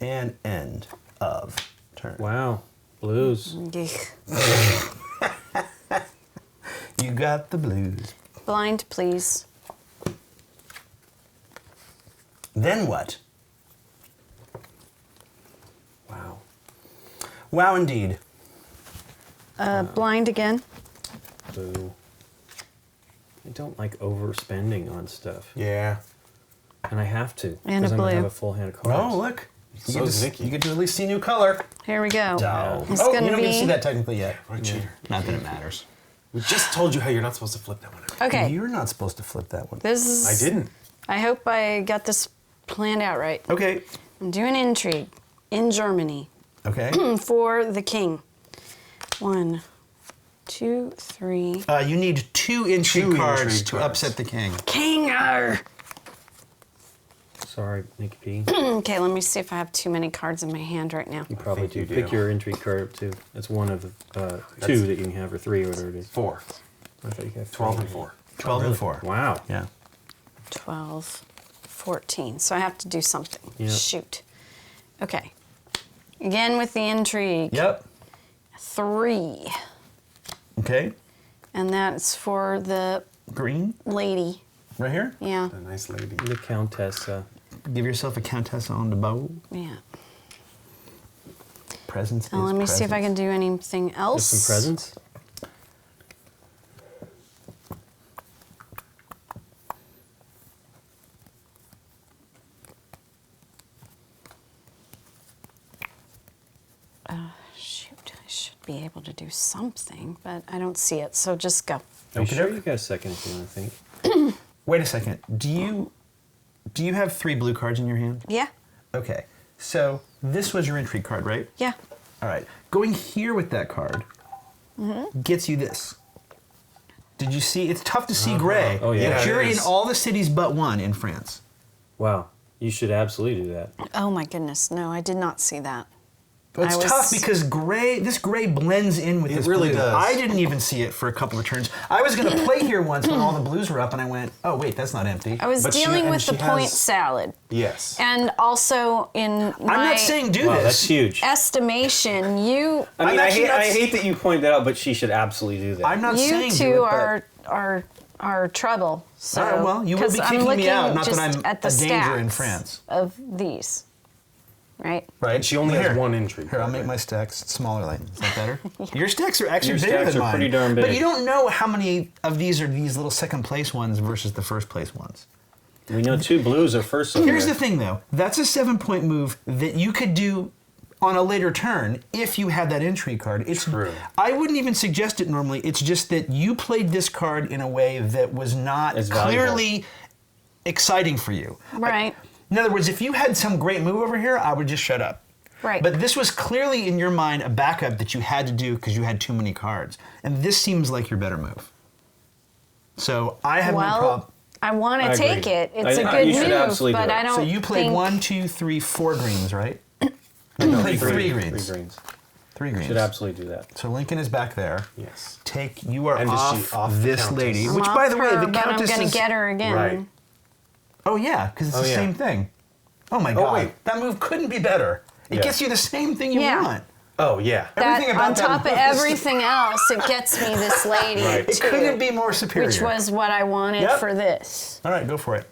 an end of turn. Wow. Blues. Yeek. You got the blues. Blind, please. Then what? Wow. Wow, indeed. Blind again. Blue. And don't like overspending on stuff. Yeah. And I have to. And because a I'm going to blue. have a full hand of cards. Oh, look. So is Nikki. You get to at least see new color. Here we go. Oh, It's you gonna don't get to be- see that technically yet. What a cheater. Not that it matters. We just told you how you're not supposed to flip that one out. Okay. You're not supposed to flip that one. This is. I didn't. I hope I got this planned out right. Okay. I'm doing intrigue in Germany Okay. for the king. 1, 2, 3. You need 2 intrigue Two cards intrigue to cards. upset the king. Kinger! Sorry, Nikki P. Okay, let me see if I have too many cards in my hand right now. You probably think do. you do. Pick your intrigue card up too. That's one of the 2 that you can have, or 3, or whatever it is. 4. I thought you could have 12 3. and 4. 12 and 4. Wow. Yeah. 12, 14. So I have to do something. Yeah. Shoot. Okay. Again with the intrigue. Yep. 3. Okay. And that's for the Green. lady. Right here. Yeah. A nice lady. The Countess. Give yourself a countess on the bow. Yeah. Presents. Now is let me see if I can presents. do anything else. Just some presents. Shoot, I should be able to do something, but I don't see it, so just go. Are you sure Okey-doke. you got a second if you want to think? Wait a second. Do you have 3 blue cards in your hand? Yeah, Okay. So this was your intrigue card, right? yeah. All right. Going here with that card gets you this. Did you see? It's tough to see gray. Oh, yeah. But Yeah, you're it in is. all the cities but one in France. Wow. You should absolutely do that. Oh my goodness, no, I did not see that. But it's I was- tough because this gray blends in with It this really blue. does. I didn't even see it for a couple of turns. I was going to play here once when all the blues were up, and I went, oh, wait, that's not empty. I was But she- dealing and with the she point has- salad. Yes. And also in my I'm not saying do Wow, this. that's huge. estimation, you I mean, I'm I actually hate, not I s- hate that you point that out, but she should absolutely do that. I'm not saying do two it, but- are trouble. So All right, well, you will 'cause be I'm kicking me looking out, not that just I'm at the a danger in stats France. of these, right? Right. And she only Here. has 1 intrigue. Here, I'll card, make right? my stacks smaller, like, is that better? Your stacks are actually Your bigger stacks than are mine. pretty darn But big. you don't know how many of these are these little second place ones versus the first place ones. We know 2 blues are first. Here's the thing, though. That's a 7-point move that you could do on a later turn if you had that intrigue card. It's True. I wouldn't even suggest it normally. It's just that you played this card in a way that was not It's valuable. clearly exciting for you. Right. In other words, if you had some great move over here, I would just shut up. Right. But this was clearly in your mind a backup that you had to do because you had too many cards. And this seems like your better move. So I have no problem. Well, I want I to take agree. it. It's a I- good you should move, absolutely but do it. I don't So you played think 1, 2, 3, 4 greens, right? You played 3 greens. 3 greens. 3 greens. Should absolutely do that. So Lincoln is back there. Yes. You are And is she off, off the this countess? lady, I'm which off by the way, her, the but countess I'm going is. to get her again. Right. Oh yeah, because it's Oh, the yeah. same thing. Oh my Oh, god, wait. that move couldn't be better. It Yeah. gets you the same thing you Yeah. want. Oh, yeah. Everything about on that top of move is- everything else, it gets me this lady Right. It too, couldn't be more superior. which was what I wanted Yep. for this. All right, go for it.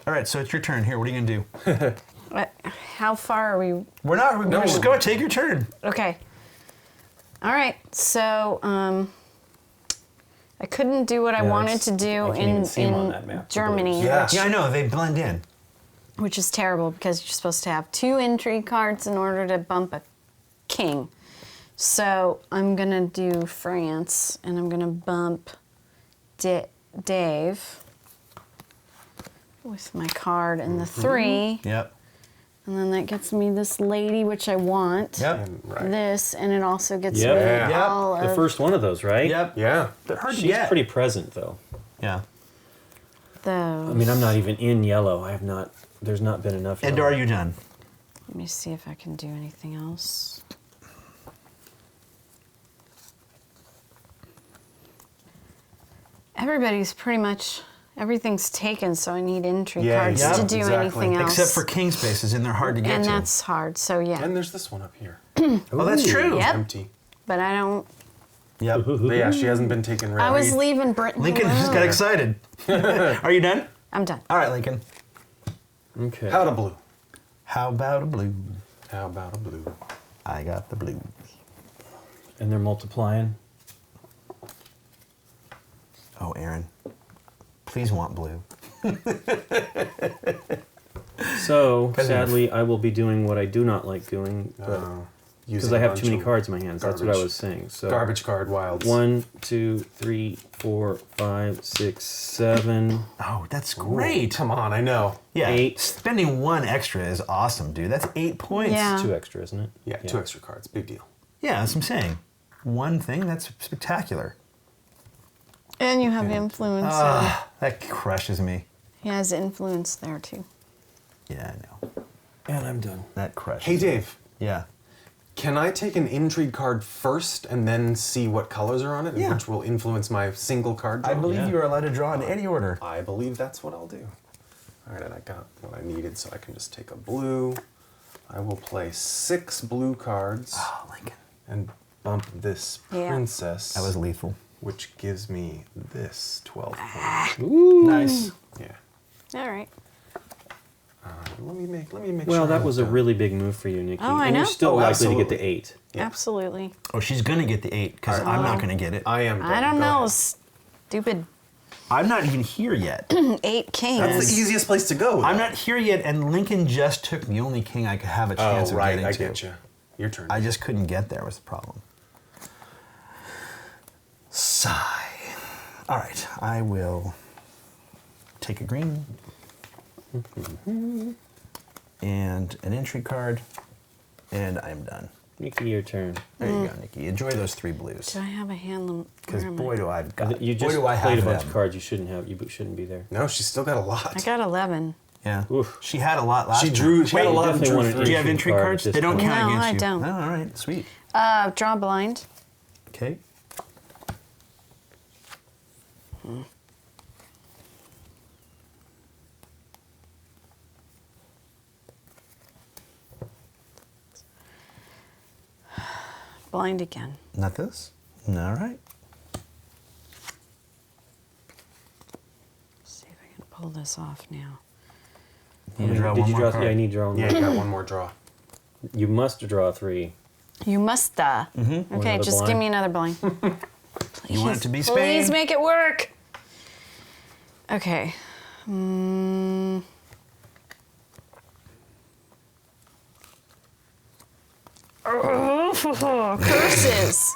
All right, so it's your turn. Here, what are you gonna do? How far are we? We're just go. Take your turn. Okay. All right. So I couldn't do what I Yeah, wanted to do I can't even see 'em on in that map, the Germany, blues. Yeah. Yeah, I know they blend in. which is terrible because you're supposed to have 2 intrigue cards in order to bump a king. So I'm gonna do France, and I'm gonna bump Dave with my card and the 3, Yep. and then that gets me this lady, which I want. Yep. And, right. This, and it also gets Yep. me Yep. all The of first one of those, right? Yep. Yeah. They're hard to She's get. pretty present, though. Yeah. those. I mean, I'm not even in yellow. I have not. There's not been enough. And yellow. are you done? Let me see if I can do anything else. Everybody's pretty much, everything's taken, so I need intrigue Yeah, cards yeah, to do exactly. anything else. Except for king spaces, and they're hard to get and to. that's hard, so yeah. And there's this one up here. Oh, that's true. Yep. Empty. But I don't, Yep. But yeah, she hasn't been taken red. I was leaving Britain Lincoln alone. just got excited. Are you done? I'm done. All right, Lincoln. Okay. How about a blue? How about a blue? How about a blue? I got the blue. And they're multiplying. Oh, Aaron. Please want blue. So, sadly, I will be doing what I do not like doing, because Using I a have bunch too many of cards in my hands. That's what I garbage- was saying. So Garbage card wilds. 1, 2, 3, 4, 5, 6, 7. Oh, that's Ooh, great. come on, I know. Yeah, 8. spending 1 extra is awesome, dude. That's 8 points. Yeah. 2 extra, isn't it? Yeah, 2 extra cards. Big deal. Yeah, that's what I'm saying. 1 thing, that's spectacular. And you have influence. That crushes me. He has influence there too. Yeah, I know. And I'm done. That crushes Hey, me. Dave. Yeah. Can I take an intrigue card first and then see what colors are on it, Yeah. which will influence my single card draw? I believe Yeah. you are allowed to draw in any order. I believe that's what I'll do. All right, and I got what I needed, so I can just take a blue. I will play 6 blue cards Oh, Lincoln. and bump this Yeah. princess, That was lethal. which gives me this 12 points. Nice. Yeah. All right. Let me make Well, sure that I'm was a done. really big move for you, Nikki. Oh, I and know. you're still Oh, likely to get absolutely. the 8. Yeah. Absolutely. Oh, she's going to get the 8 because I'm not going to get it. I am done. I don't Go know. ahead. Stupid I'm not even here yet. 8 kings. That's the easiest place to go. I'm though. not here yet, and Lincoln just took the only king I could have a chance Oh, of right. getting I to. get you. Your turn. I just couldn't get there was the problem. Sigh. All right, I will take a green and an entry card, and I'm done. Nikki, your turn. There you go, Nikki. Enjoy those 3 blues. Do I have a hand limit? Because boy, do I've got. You boy, just do I played a have bunch them. of cards you shouldn't have. You shouldn't be there. No, she's still got a lot. I got 11. Yeah. Oof. She had a lot last She time. drew. She had a you lot of definitely drew wanted first. Do you have entry card at cards? this They don't point. count No, against I you. don't. Oh, all right, sweet. Draw blind. Okay. Blind again. Not this? All right. See if I can pull this off now. You draw Did one you more draw? card. Yeah, I need to draw one Yeah, more. you got one more draw. You must draw 3. You must. Okay, Another just blind? give me another blind. You want it to be Spain? Please make it work. Okay. Mm. Oh, curses.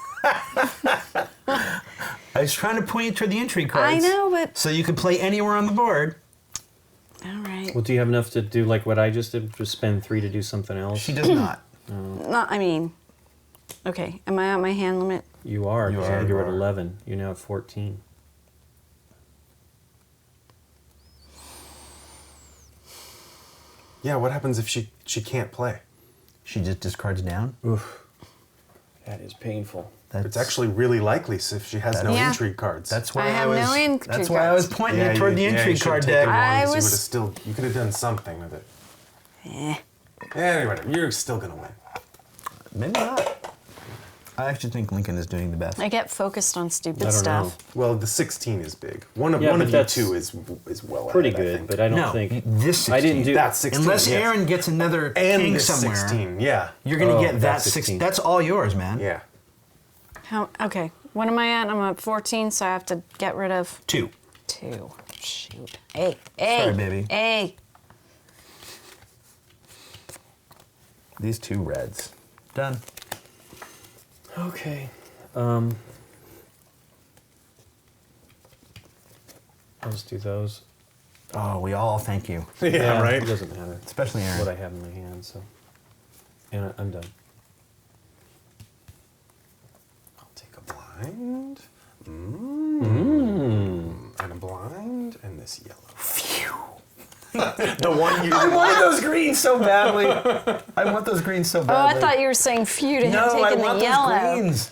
I was trying to point you toward the entry I cards. know, but So you could play anywhere on the board. all right. Well, do you have enough to do like what I just did? Just spend 3 to do something else? She does not. No, I mean, okay. Am I at my hand limit? You are. You 'cause are, You're you at are. 11. You're now at 14. Yeah, what happens if she can't play? She just discards down. Oof. That is painful. That's It's actually really likely if she has no Yeah. intrigue cards. That's why I have was. no intrigue That's why I was cards. pointing you toward the you entry should've card taken deck. I ones. was- You could have done something with it. Eh. Anyway, you're still gonna win. Maybe not. I actually think Lincoln is doing the best. I get focused on I stupid don't stuff. know. Well, the 16 is big. One of Yeah, one but of you that's two is well Pretty ahead, I good, think. but I don't no, think this 16. I didn't do That's 16. Unless yes. Aaron gets another and king this somewhere, 16. Yeah. you're gonna Oh, get that that's 16. 16. That's all yours, man. Yeah. How? Okay. What am I at? I'm at 14, so I have to get rid of 2. 2. Shoot. Hey. Hey. Sorry, baby. Hey. These 2 reds. Done. Okay. I'll just do those. Oh, we all thank you, Yeah, right. It doesn't matter especially Aaron. what I have in my hand, so. And I'm done. I'll take a blind. And a blind, and this yellow. Phew. The one you I want those greens so badly. I want those greens so Oh, badly. I thought you were saying phew to him No, I taking want the yellow. those greens.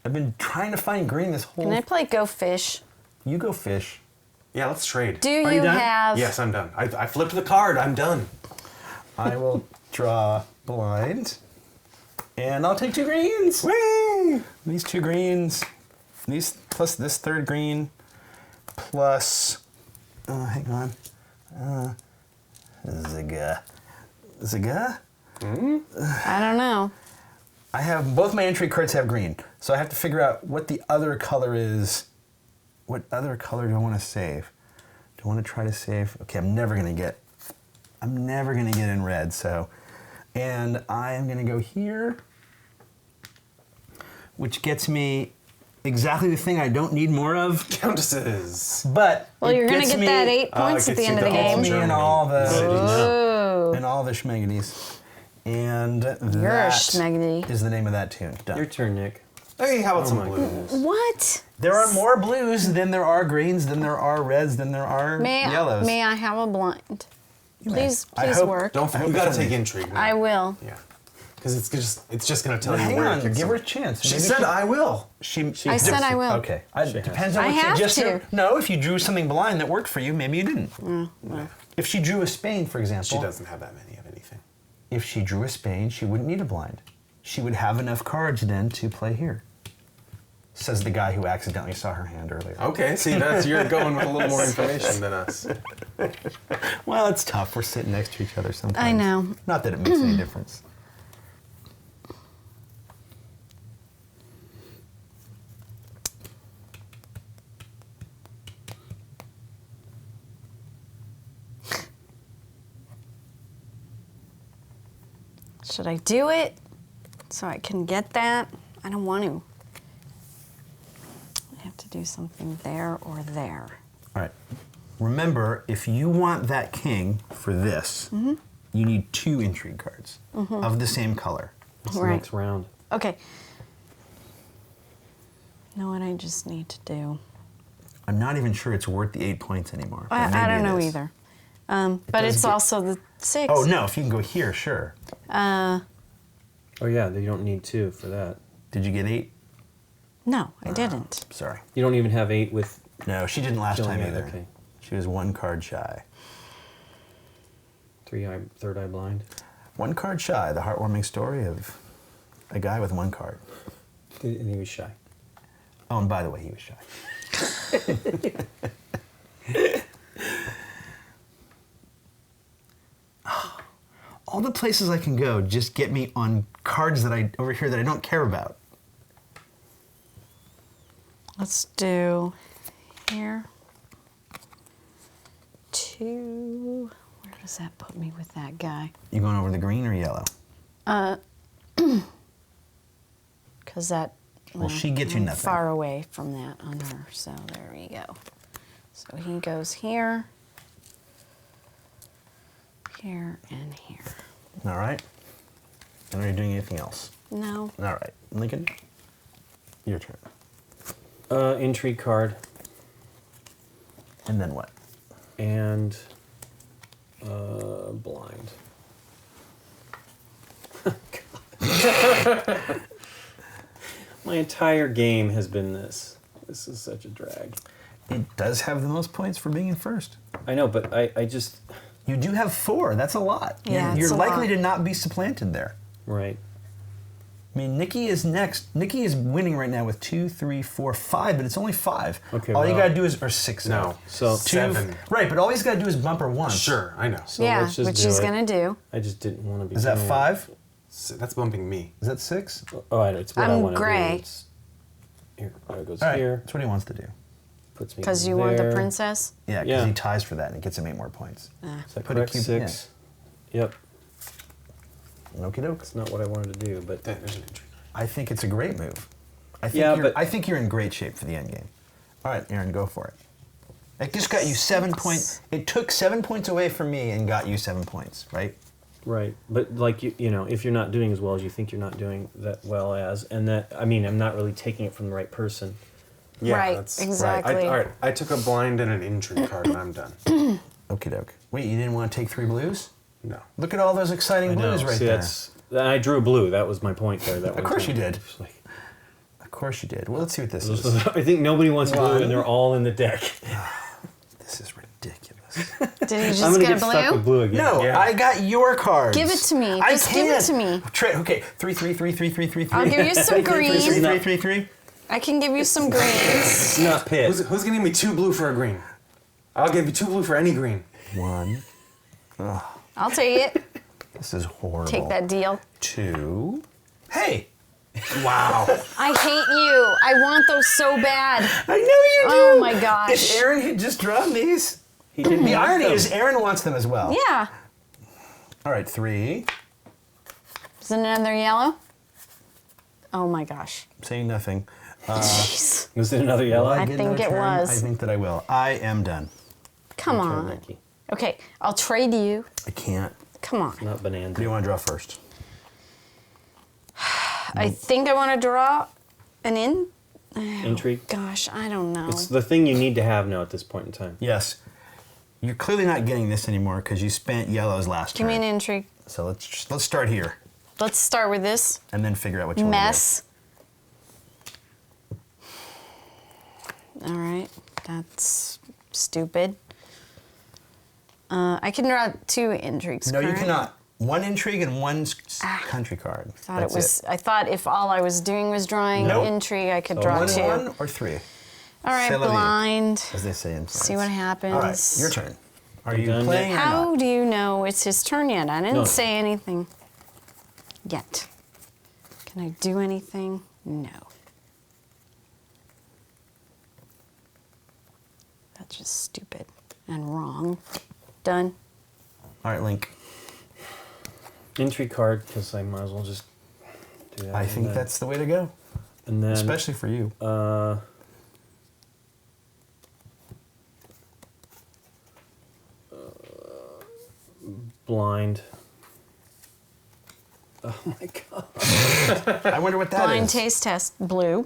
I've been trying to find green this whole. Can I play Go Fish? You go fish. Yeah, let's trade. Do Are you you done? have? Yes, I'm done. I flipped the card. I'm done. I will draw blind, and I'll take 2 greens. Whee! These 2 greens, these plus this 3rd green, plus. Hang on. Ziga. I don't know. I have both my entry cards have green, so I have to figure out what the other color is what other color do I want to save? Do I want to try to save? Okay, I'm never gonna get in red. So, and I am gonna go here, which gets me exactly the thing I don't need more of. Countesses. But Well, you're gonna get that 8 points at the end of the game. Me and all the Whoa. and all the schmeggities. And You're a that schmeggity. is the name of that tune. Done. Your turn, Nick. Hey, how about some my blues? What? There are more blues than there are greens, than there are reds, than there are yellows. May I have a blind? Please, I please hope- work. Don't I you hope gotta it's take only- intrigue. Now. I will. Yeah, because it's just gonna tell But you hang where on, to kick give her a some- chance. She Maybe said I will. I said I will. Okay. Depends on I what have you just to. No, if you drew something blind that worked for you, maybe you didn't. If she drew a Spain, for example. She doesn't have that many of anything. If she drew a Spain, she wouldn't need a blind. She would have enough cards then to play here. Says the guy who accidentally saw her hand earlier. Okay, see, you're going with a little more information than us. Well, it's tough. We're sitting next to each other sometimes. I know. Not that it makes any difference. Should I do it so I can get that? I don't want to. I have to do something there or there. All right. Remember, if you want that king for this, you need 2 intrigue cards of the same color. It's the Right. next round. Okay. You know what I just need to do? I'm not even sure it's worth the 8 points anymore. but I maybe don't it know is. either. But does it's get- also the 6. Oh, no, if you can go here, sure. Oh yeah, you don't need 2 for that. Did you get 8? No, I didn't. Sorry. You don't even have 8 with. No, she didn't last Killing time it, either. okay. She was 1 card shy. 3 eye blind. 1 card shy, the heartwarming story of a guy with 1 card. And he was shy. Oh, and by the way, he was shy. All the places I can go just get me on cards that over here that I don't care about. Let's do here. 2. Where does that put me with that guy? You going over the green or yellow? Because that. Well, she gets you I'm nothing. Far away from that on her. So there we go. So he goes here, here, and here. All right. And are you doing anything else? No. All right. Lincoln, your turn. Intrigue card And then what? and blind. My entire game has been this. This is such a drag. It does have the most points for being in first. I know, but I just. You do have 4. That's a lot. Yeah, You're it's a likely lot. to not be supplanted there. Right. I mean, Nikki is next. Nikki is winning right now with 2, 3, 4, 5, but it's only 5. Okay, All you well- gotta do is, or 6. No. So 2, 7. Right, but all he's gotta do is bump her once. Sure, I know. So yeah, let's just which do he's it. gonna do. I just didn't want to be. Is that doing it. 5? That's bumping me. Is that 6? Oh, I know. It's what I I'm want to do. gray. It's, here, it goes All right, here. that's what he wants to do. Puts me. Because you there. want the princess. Yeah, because Yeah. he ties for that and it gets him 8 more points. Is that Put a correct? cube- 6. Yep. Okie doke. It's not what I wanted to do, but There's an intrigue. I think it's a great move. I think Yeah, you're, but- I think you're in great shape for the end game. All right, Aaron, go for it. It just got you 7 points. It took 7 points away from me and got you 7 points, right? right. But like you know, if you're not doing as well as you think you're not doing that well as, and that I mean, I'm not really taking it from the right person. Yeah, Right, that's exactly. all right, I took a blind and an intrigue card and I'm done. Okie doke. Wait, you didn't want to take 3 blues? No. Look at all those exciting blues right See, there. and I drew blue. That was my point there. That Of course you did. It's like- Of course you did. Well, let's see what this is. I think nobody wants blue, One. and they're all in the deck. This is ridiculous. Did he just I'm gonna get get a stuck blue? with blue again. No, Yeah. I got your cards. Give it to me. I Just give it can't. to me. Okay, 3, 3, 3, 3, 3, 3, 3. I'll give you some 3, green. 3, 3, 3. I can give you some greens. It's not pit. Who's gonna give me 2 blue for a green? I'll give you 2 blue for any green. 1. I'll take it. This is horrible. Take that deal. 2. Hey! Wow. I hate you. I want those so bad. I know you do. Oh my gosh. If Aaron had just drawn these, He didn't the want irony them. is Aaron wants them as well. Yeah. All right, 3. Is it another yellow? Oh my gosh. Saying nothing. Jeez. Was it another yellow? Will I get think another it turn? was. I think that I will. I am done. Come Turn, on. Nikki. Okay, I'll trade you. I can't. Come on. Not Who do you bonanza. want to draw first? I think I want to draw an in. Intrigue. Gosh, I don't know. It's the thing you need to have now at this point in time. Yes. You're clearly not getting this anymore because you spent yellows last Give me turn. an intrigue. So let's start here Let's start with this and then figure out what you mess. All right, that's stupid. I can draw 2 intrigues. want to do. No, you correct? cannot. 1 intrigue and 1 country card. Thought That's it was. I thought if all I was doing was drawing Nope. intrigue, I could So draw 1 2. and 1 or 3, All right, C'est la vie. blind. as they say in France. See what happens. All right, your turn. Are You you done playing or How not? do you know it's his turn yet? I didn't No. say anything yet. Can I do anything? No. That's just stupid and wrong. Done. All right, Link. Intrigue card, because I might as well just do that. I and think then- that's the way to go, And then, especially for you. Blind. Oh my god. I wonder what that is. Blind taste test. Blue.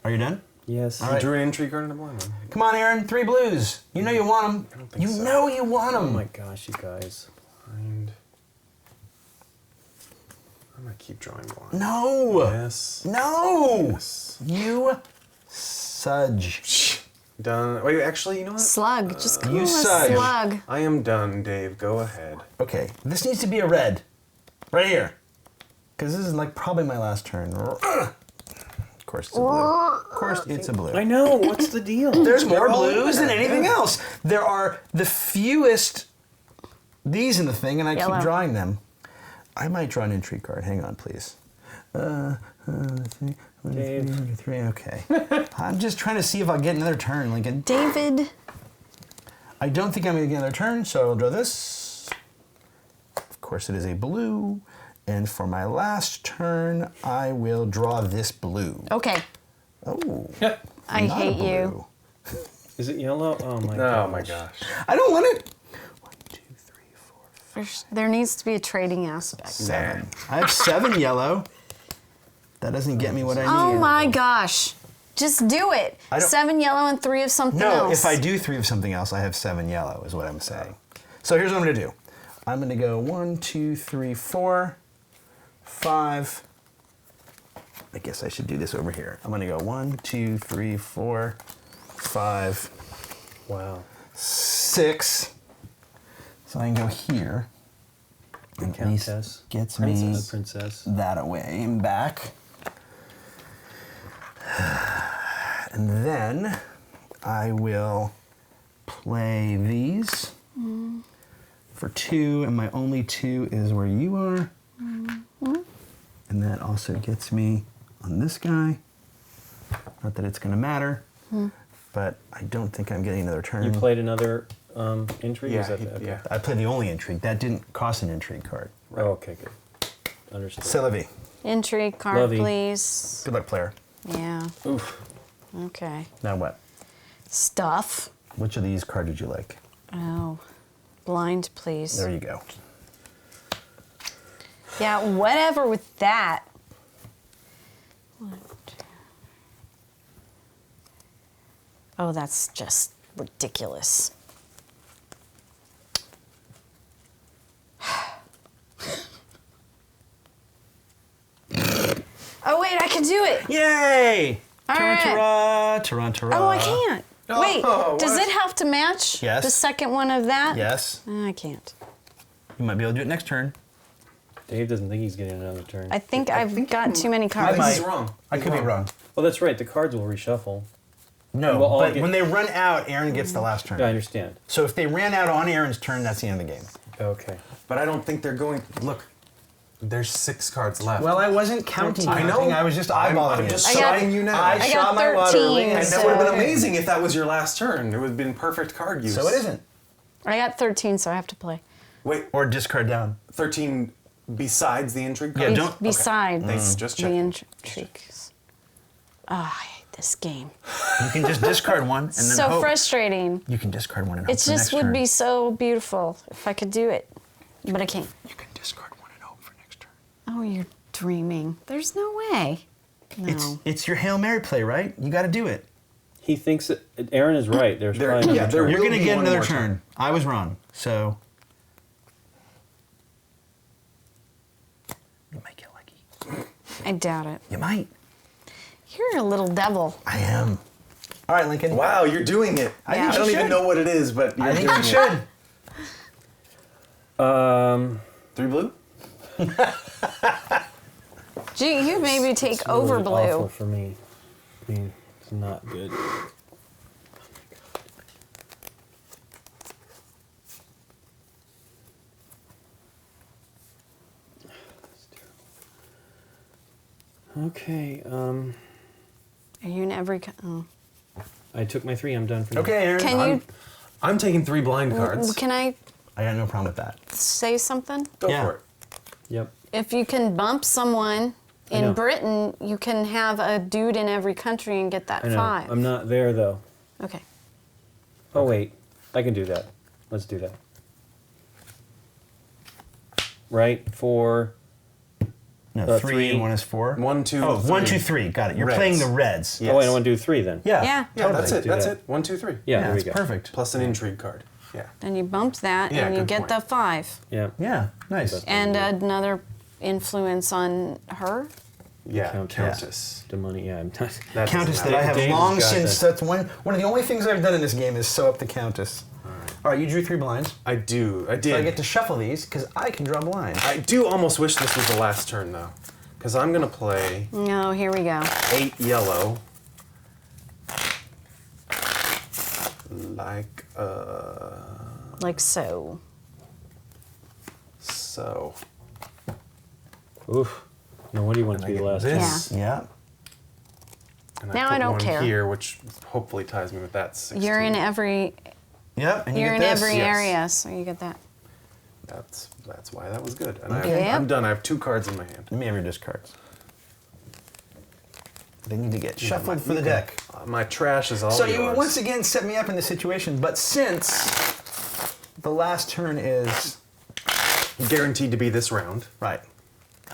Are you done? Yes. All You right. drew an intrigue card and a blind one. Come on, Aaron. 3 blues. You know you want them. think You so. know you want Oh them. my gosh, you guys. Blind. I'm gonna keep drawing blind. No. Yes. No. Yes. You sudge. Done. Wait, actually, you know what? Slug. Just call you him a suck. slug. I am done, Dave. Go ahead. Okay, this needs to be a red. Right here. Because this is like probably my last turn. Of course it's a blue. Of course it's a blue. I know. What's the deal? There's more They're all blues than there, anything yeah. else. There are the fewest these in the thing, and I Yellow. keep drawing them. I might draw an intrigue card. Hang on, please. 3, okay. I'm just trying to see if I'll get another turn, Lincoln. David. I don't think I'm going to get another turn, so I'll draw this. Of course, it is a blue. And for my last turn, I will draw this blue. Okay. Oh, I not a hate you. blue. Is it yellow? Oh my Oh my gosh. I don't want it. 1, 2, 3, 4, There needs to be a trading aspect. 7. I have 7 yellow. That doesn't get me what I need. Oh my gosh. Just do it. I don't- 7 yellow and 3 of something No, else. if I do 3 of something else, I have 7 yellow, is what I'm saying. So here's what I'm going to do. I'm going to go 1, 2, 3, 4, 5. I guess I should do this over here. I'm going to go 1, 2, 3, 4, 5, Wow. 6. So I can go here. And at least Countess. gets me Princess. that away and back. And then I will play these for 2, and my only 2 is where you are. And that also gets me on this guy. Not that it's going to matter, but I don't think I'm getting another turn. You played another intrigue? Yeah, Is that he- okay. yeah. I played the only intrigue. That didn't cost an intrigue card. Oh, okay, good. Understood. C'est la vie. Intrigue card, Lovey. please. Good luck, player. Yeah. Oof. Okay. Now what? Stuff. Which of these cards did you like? Oh. Blind, please. There you go. Yeah, whatever with that. 1, 2. Oh, that's just ridiculous. Oh, wait, I can do it. Yay! All right. Toronto. Oh, I can't. Wait, does what? it have to match Yes. the second one of that? Yes. I can't. You might be able to do it next turn. Dave doesn't think he's getting another turn. I think I've got too many cards. might. He's wrong. I could be wrong. Oh, that's right. The cards will reshuffle. No, We'll all but get- when they run out, Aaron gets the last turn. Yeah, I understand. So if they ran out on Aaron's turn, that's the end of the game. Okay. But I don't think they're going. Look, There's 6 cards left. Well, I wasn't counting. 13. I know. I was just I'm eyeballing just it. I got- showing you now. I I shot got my water 13, early, and and that would have been so- amazing if that was your last turn. It would have been perfect card use. So it isn't. I got 13, so I have to play. Wait, Or discard down. 13 besides the intrigue Yeah, card? don't- Besides Thanks, just the checking. intrigues. Ah, I hate this game. You can just discard one and then So hope. frustrating. You can discard one and hope It for the just next would turn. be so beautiful if I could do it, but I can't. You can discard one and hope for next turn. Oh, you're dreaming. There's no way. No. It's your Hail Mary play, right? You got to do it. He thinks that Aaron is right. There's There- probably yeah, another there turn. You're will going to be get one another more turn. I was wrong. So you might get lucky. I doubt it. You might. You're a little devil. I am. All right, Lincoln. Wow, you're doing it. I Yeah. think I don't you even should. know what it is, but you're I think doing you it. should. 3 blue? Gee, you maybe take It's over really blue. awful for me. I mean, it's not good. Okay, Are you in every? Oh. I took my 3. I'm done for now. Okay, Aaron. Can you? I'm taking 3 blind cards. Can I I got no problem with that. say something? Go Yeah. for it. Yep. If you can bump someone I know. in Britain, you can have a dude in every country and get that I know. 5. I'm not there though. Okay. Oh wait, I can do that. Let's do that. Right for No, 3 3. and 1 is 4. 1, 2, Oh, 1, 2, 3. 3. Got it. You're Reds. playing the reds. Yeah. Oh wait, I Yes. want to do 3 then. Yeah. Yeah. Yeah, Totally. that's it. Do That's that. it. 1, 2, 3. Yeah, Yeah, there we it's go. perfect. Plus an intrigue card. Yeah. Then you bump that Yeah, and you good get point. the 5. Yeah. Yeah, nice. That's- And another influence on her. Yeah, Countess. Countess. The money. Yeah, I'm not. That Countess doesn't that I matter. have Dave's long got since. that. That's one of the only things I've done in this game is sew up the Countess. All right, you drew 3 blinds. I do. I did. So I get to shuffle these because I can draw blinds. I do almost wish this was the last turn, though. Because I'm going to play No, here we go. 8 yellow. Like, Like so. so. Oof. No, what do you want And to I be the get last this. one? Yeah. And Now put I don't one care. here, which hopefully ties me with that 16. You're in every Yep. And you you're get in this. every Yes. area, so you get that. That's why that was good. And Okay. I'm done. I have 2 cards in my hand. Let me have your discards. They need to get Yeah, shuffled my- for the you deck. can- my trash is all So yours. you once again set me up in this situation, but since the last turn is Guaranteed to be this round. right.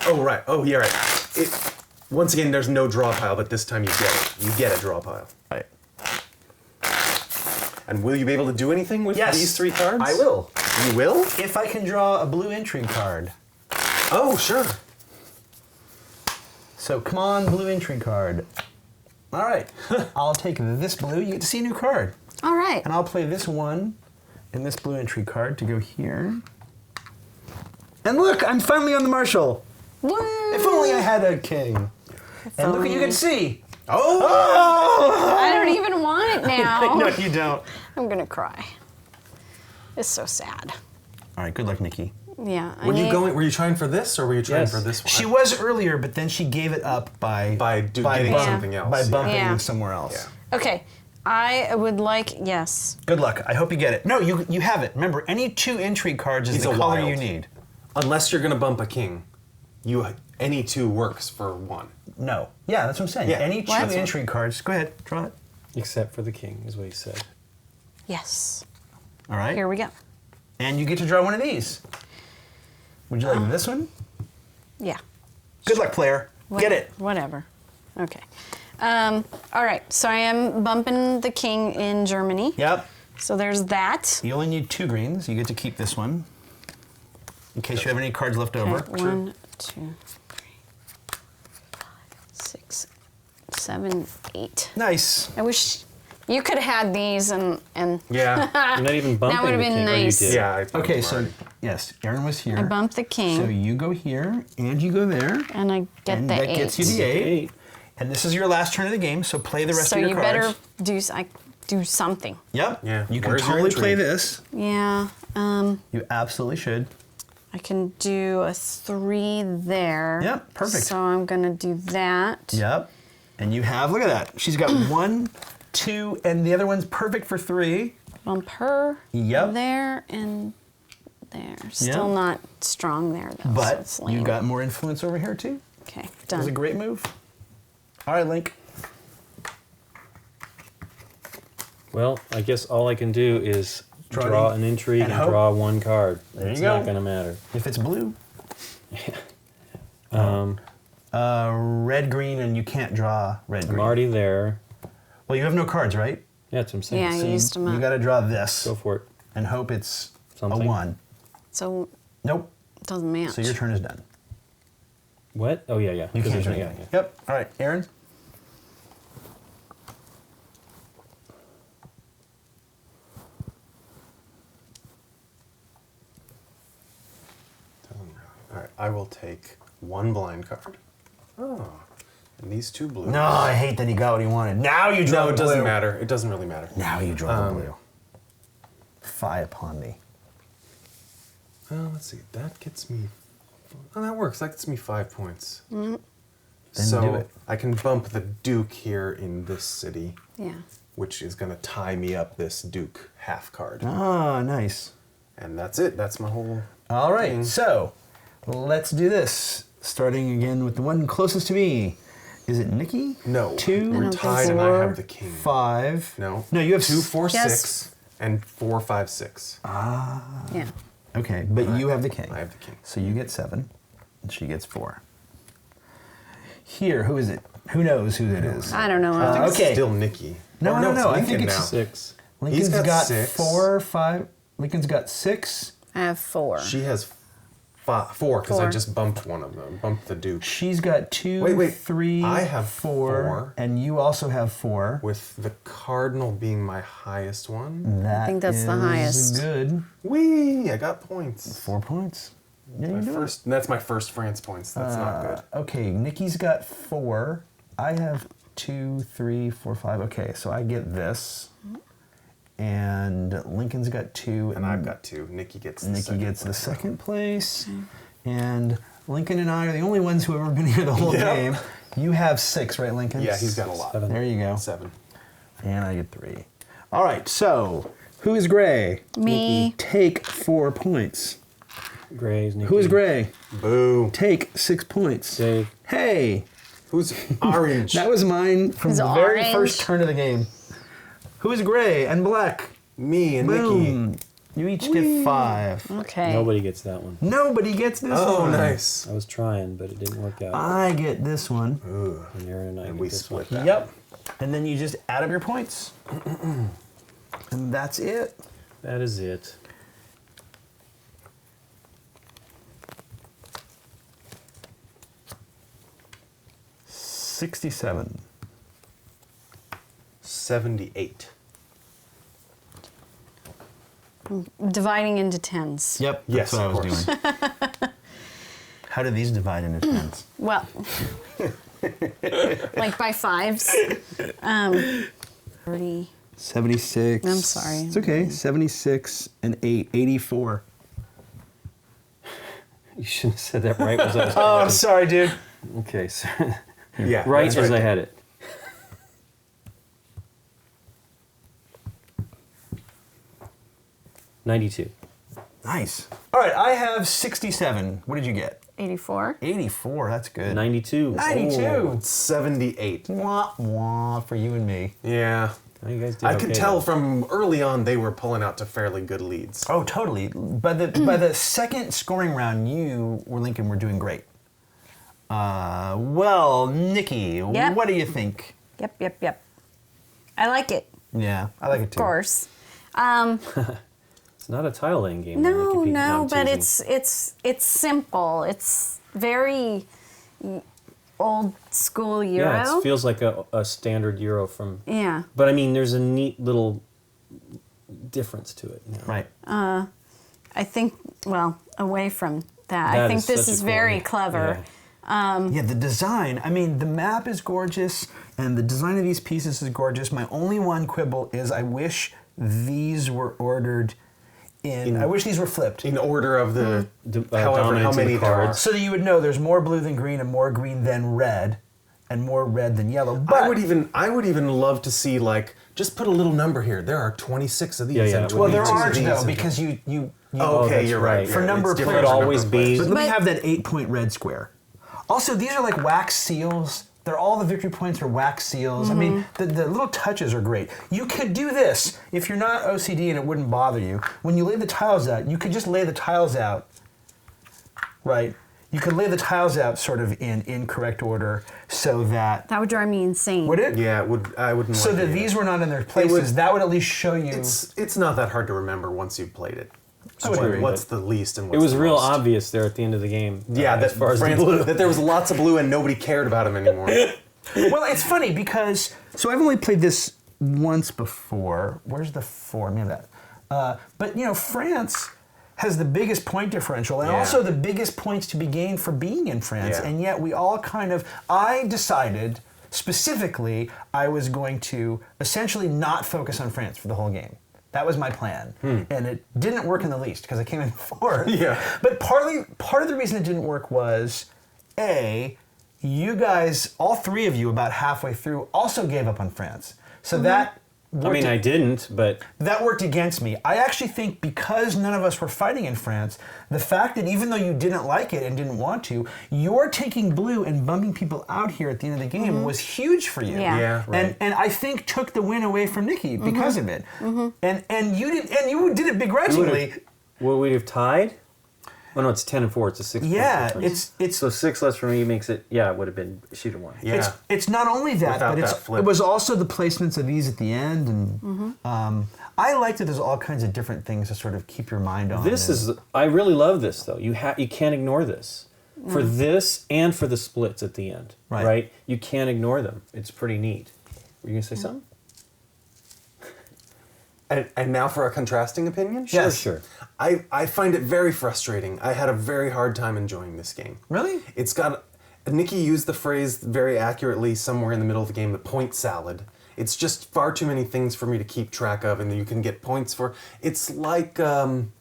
Oh, right. Oh, yeah, right. Once again, there's no draw pile, but this time you get it. You get a draw pile. Right. And will you be able to do anything with Yes. these 3 cards? I will. You will? If I can draw a blue intrigue card. Oh, sure. So come on, blue intrigue card. All right. I'll take this blue. You get to see a new card. All right. And I'll play this one and this blue intrigue card to go here. And look, I'm finally on the Marshall. Woo! If only I had a king. And look what you can see. Oh! Oh! I don't even want it now. No, you don't. I'm gonna cry. It's so sad. All right, good luck, Nikki. Yeah. Were you trying for this, or were you trying Yes. for this one? She was earlier, but then she gave it up by getting Yeah. something else. by bumping Yeah. somewhere else. Yeah. Okay. I would like yes. Good luck. I hope you get it. No, you have it. Remember, any 2 intrigue cards is He's the a color wild. you need. Unless you're going to bump a king. Any 2 works for 1. No. Yeah, that's what I'm saying. Yeah. Any 2 What? intrigue cards. Go ahead, draw it. Except for the king, is what he said. Yes. All right. Here we go. And you get to draw one of these. Would you like this one? Yeah. Good luck, player. Get it. Whatever. Okay. All right. So I am bumping the king in Germany. Yep. So there's that. You only need 2 greens. You get to keep this one. In case you have any cards left over. Okay, 1, 2, 3, 5, 6, 7, 8. Nice. I wish you could have had these and Yeah. You're not even bumping would've the been king. Or you nice. did. Yeah. Okay, so yes, Aaron was here. I bumped the king So you go here and you go there. and I get and the that 8. gets you the 8. 8. And this is your last turn of the game, so play the rest so of your you cards. better do something. Yep. Yeah. You can Where's your totally play intrigue? this. Yeah. You absolutely should. I can do a 3 there. Yep, perfect. So I'm gonna do that. Yep. And you have, look at that. She's got 1, 2, and the other one's perfect for 3. Bump her Yep. there and there. Still Yep. not strong there though. so But it's you lame. got more influence over here too. Okay, That was a done. great move. All right, Link. Well, I guess all I can do is Draw draw an an intrigue and and hope. draw 1 card. There you It's go. not going to matter. If it's blue. Um, Red, green, and you can't draw red, I'm green. already there. Well, you have no cards, right? Yeah, that's what I'm saying. Yeah, I used them You up. got to draw this Go for it. and hope it's Something. a 1. So Nope. it doesn't match. So your turn is done. What? Oh, yeah, yeah. You 'Cause can't there's do no- yeah, anything. yeah. Yep. All right, Aaron. All right, I will take 1 blind card. Oh, and these 2 blues. No, I hate that he got what he wanted. Now you draw No, the it doesn't blue. matter. It doesn't really matter. Now you draw the blue. Fie upon me. Let's see. That gets me. Oh, that works. That gets me 5 points. Then so do it. I can bump the Duke here in this city, Yeah. which is going to tie me up this Duke half card. Ah, nice. And that's it. That's my whole. All right, thing. so let's do this. Starting again with the one closest to me. Is it Nikki? No. 2, We're don't think tied so. and I have the king. 5. No. No, you have 2, 4, Yes. 6, and 4, 5, 6. Yeah. Okay, but you have the king. I have the king. So you get 7, and she gets 4. Here, who is it? Who knows who it is? I don't know. I think okay. it's still Nikki. No, Or no, it's no, I Lincoln think it's now. 6. Lincoln's He's got 6. 4, 5. Lincoln's got 6. I have 4. She has 4 because I 4. just bumped one of them. Bumped the Duke She's got 2, Wait. 3, I have 4, 4. and you also have 4. with the Cardinal being my highest one. That think that's the is highest. Good. Whee! I got points. 4 points. Yeah, My you do it. first. That's my first France points. That's not good. Okay, Nikki's got 4. I have 2, 3, 4, 5. Okay, so I get this. And Lincoln's got 2. And I've got 2. Nikki gets the Nikki second gets the place. second place. And Lincoln and I are the only ones who have ever been here the whole Yep. game. You have 6, right, Lincoln? Yeah, he's got a lot. 7. There you go. 7. And I get 3. All right, so who is Gray? Me. Take 4 points. Gray's Nikki. Who is Gray? Boo. Take 6 points. Dave. Hey, Who's orange? that was mine from Who's the very orange? first turn of the game. Who is Gray and Black? Me and Nikki. Boom. You each get 5. Okay. Nobody gets that one. Nobody gets this Oh, one. nice. I was trying, but it didn't work out. I get this one. Ooh. And Aaron and I And get we this split one. that. Yep. And then you just add up your points. And that's it. That is it. $67. 78. Dividing into 10s. Yep. Yes, That's what I of was course. doing. How do these divide into tens? Well, like by 5s. 30. 76. I'm sorry. It's okay. 76 and 8. 84. You shouldn't have said that right as I was Oh, I'm sorry, dude. Okay, so Yeah. right that's as I had it. $92. Nice. All right, I have 67. What did you get? 84. 84. That's good. 92. 92. Oh, 78. Wah, wah, for you and me. Yeah. Oh, you guys did I could okay, tell though. from early on they were pulling out to fairly good leads. Oh, totally. By the second scoring round, you or Lincoln were doing great. Well, Nikki, Yep. what do you think? Yep. I like it, Yeah, I like it of too. course. It's not a tile laying game. though, No, Nikki. no, I'm but teasing. it's simple. It's very old school Euro. Yeah, it feels like a standard Euro from. Yeah. But I mean, there's a neat little difference to it. You know? Right. I think, well, away from that, That I think is this such a is cool very idea. clever. Yeah. Yeah, the design. I mean, the map is gorgeous, and the design of these pieces is gorgeous. My only one quibble is I wish these were ordered I wish these were flipped. In order of the how dominance of many the there are. cards. So that you would know there's more blue than green and more green than red and more red than yellow. But I would even love to see like just put a little number here. There are 26 of these. Yeah, yeah. and well, there 22 of aren't these though and- because you Oh, okay, that's you're right. right. For number It's of different players. for always number of players. But be- let me But- have that 8-point red square. Also, these are like wax seals. They're all the victory points are wax seals. I mean, the little touches are great. You could do this if you're not OCD and it wouldn't bother you. When you lay the tiles out, you could just lay the tiles out, right? You could lay the tiles out sort of in incorrect order so that... That would drive me insane. Would it? Yeah, it would. I wouldn't. So like that it. these were not in their places. That would at least show you... It's not that hard to remember once you've played it. I would agree. What's the least and It what's was the real most. obvious there at the end of the game. Yeah, as far as the France, blue. that there was lots of blue and nobody cared about him anymore. Well, it's funny because... So I've only played this once before. Where's the form? Yeah, that. But, you know, France has the biggest point differential and Yeah. also the biggest points to be gained for being in France. Yeah. And yet we all kind of... I decided, specifically, I was going to essentially not focus on France for the whole game. That was my plan. And it didn't work in the least because I came in fourth. Yeah. But part of the reason it didn't work was, A, you guys, all three of you, about halfway through, also gave up on France. So that I mean, I didn't, but that worked against me. I actually think because none of us were fighting in France, the fact that even though you didn't like it and didn't want to, you're taking blue and bumping people out here at the end of the game was huge for you. Yeah. Yeah, right. And I think took the win away from Nikki because of it. And you did it begrudgingly. would we have tied? Oh no, it's 10 and 4. It's a 6 point Yeah, difference. it's So 6 less for me makes it. Yeah, it would have been. She'd have won. Yeah. It's not only that, Without but that flip. it was also the placements of these at the end, and I like that there's all kinds of different things to sort of keep your mind on. This and- is. I really love this though. You can't ignore this. For this and for the splits at the end, Right. right? You can't ignore them. It's pretty neat. Were you gonna say something? And now for a contrasting opinion? Yes. Sure. I find it very frustrating. I had a very hard time enjoying this game. Really? It's got... Nikki used the phrase very accurately somewhere in the middle of the game, the point salad. It's just far too many things for me to keep track of, and you can get points for... It's like Thurn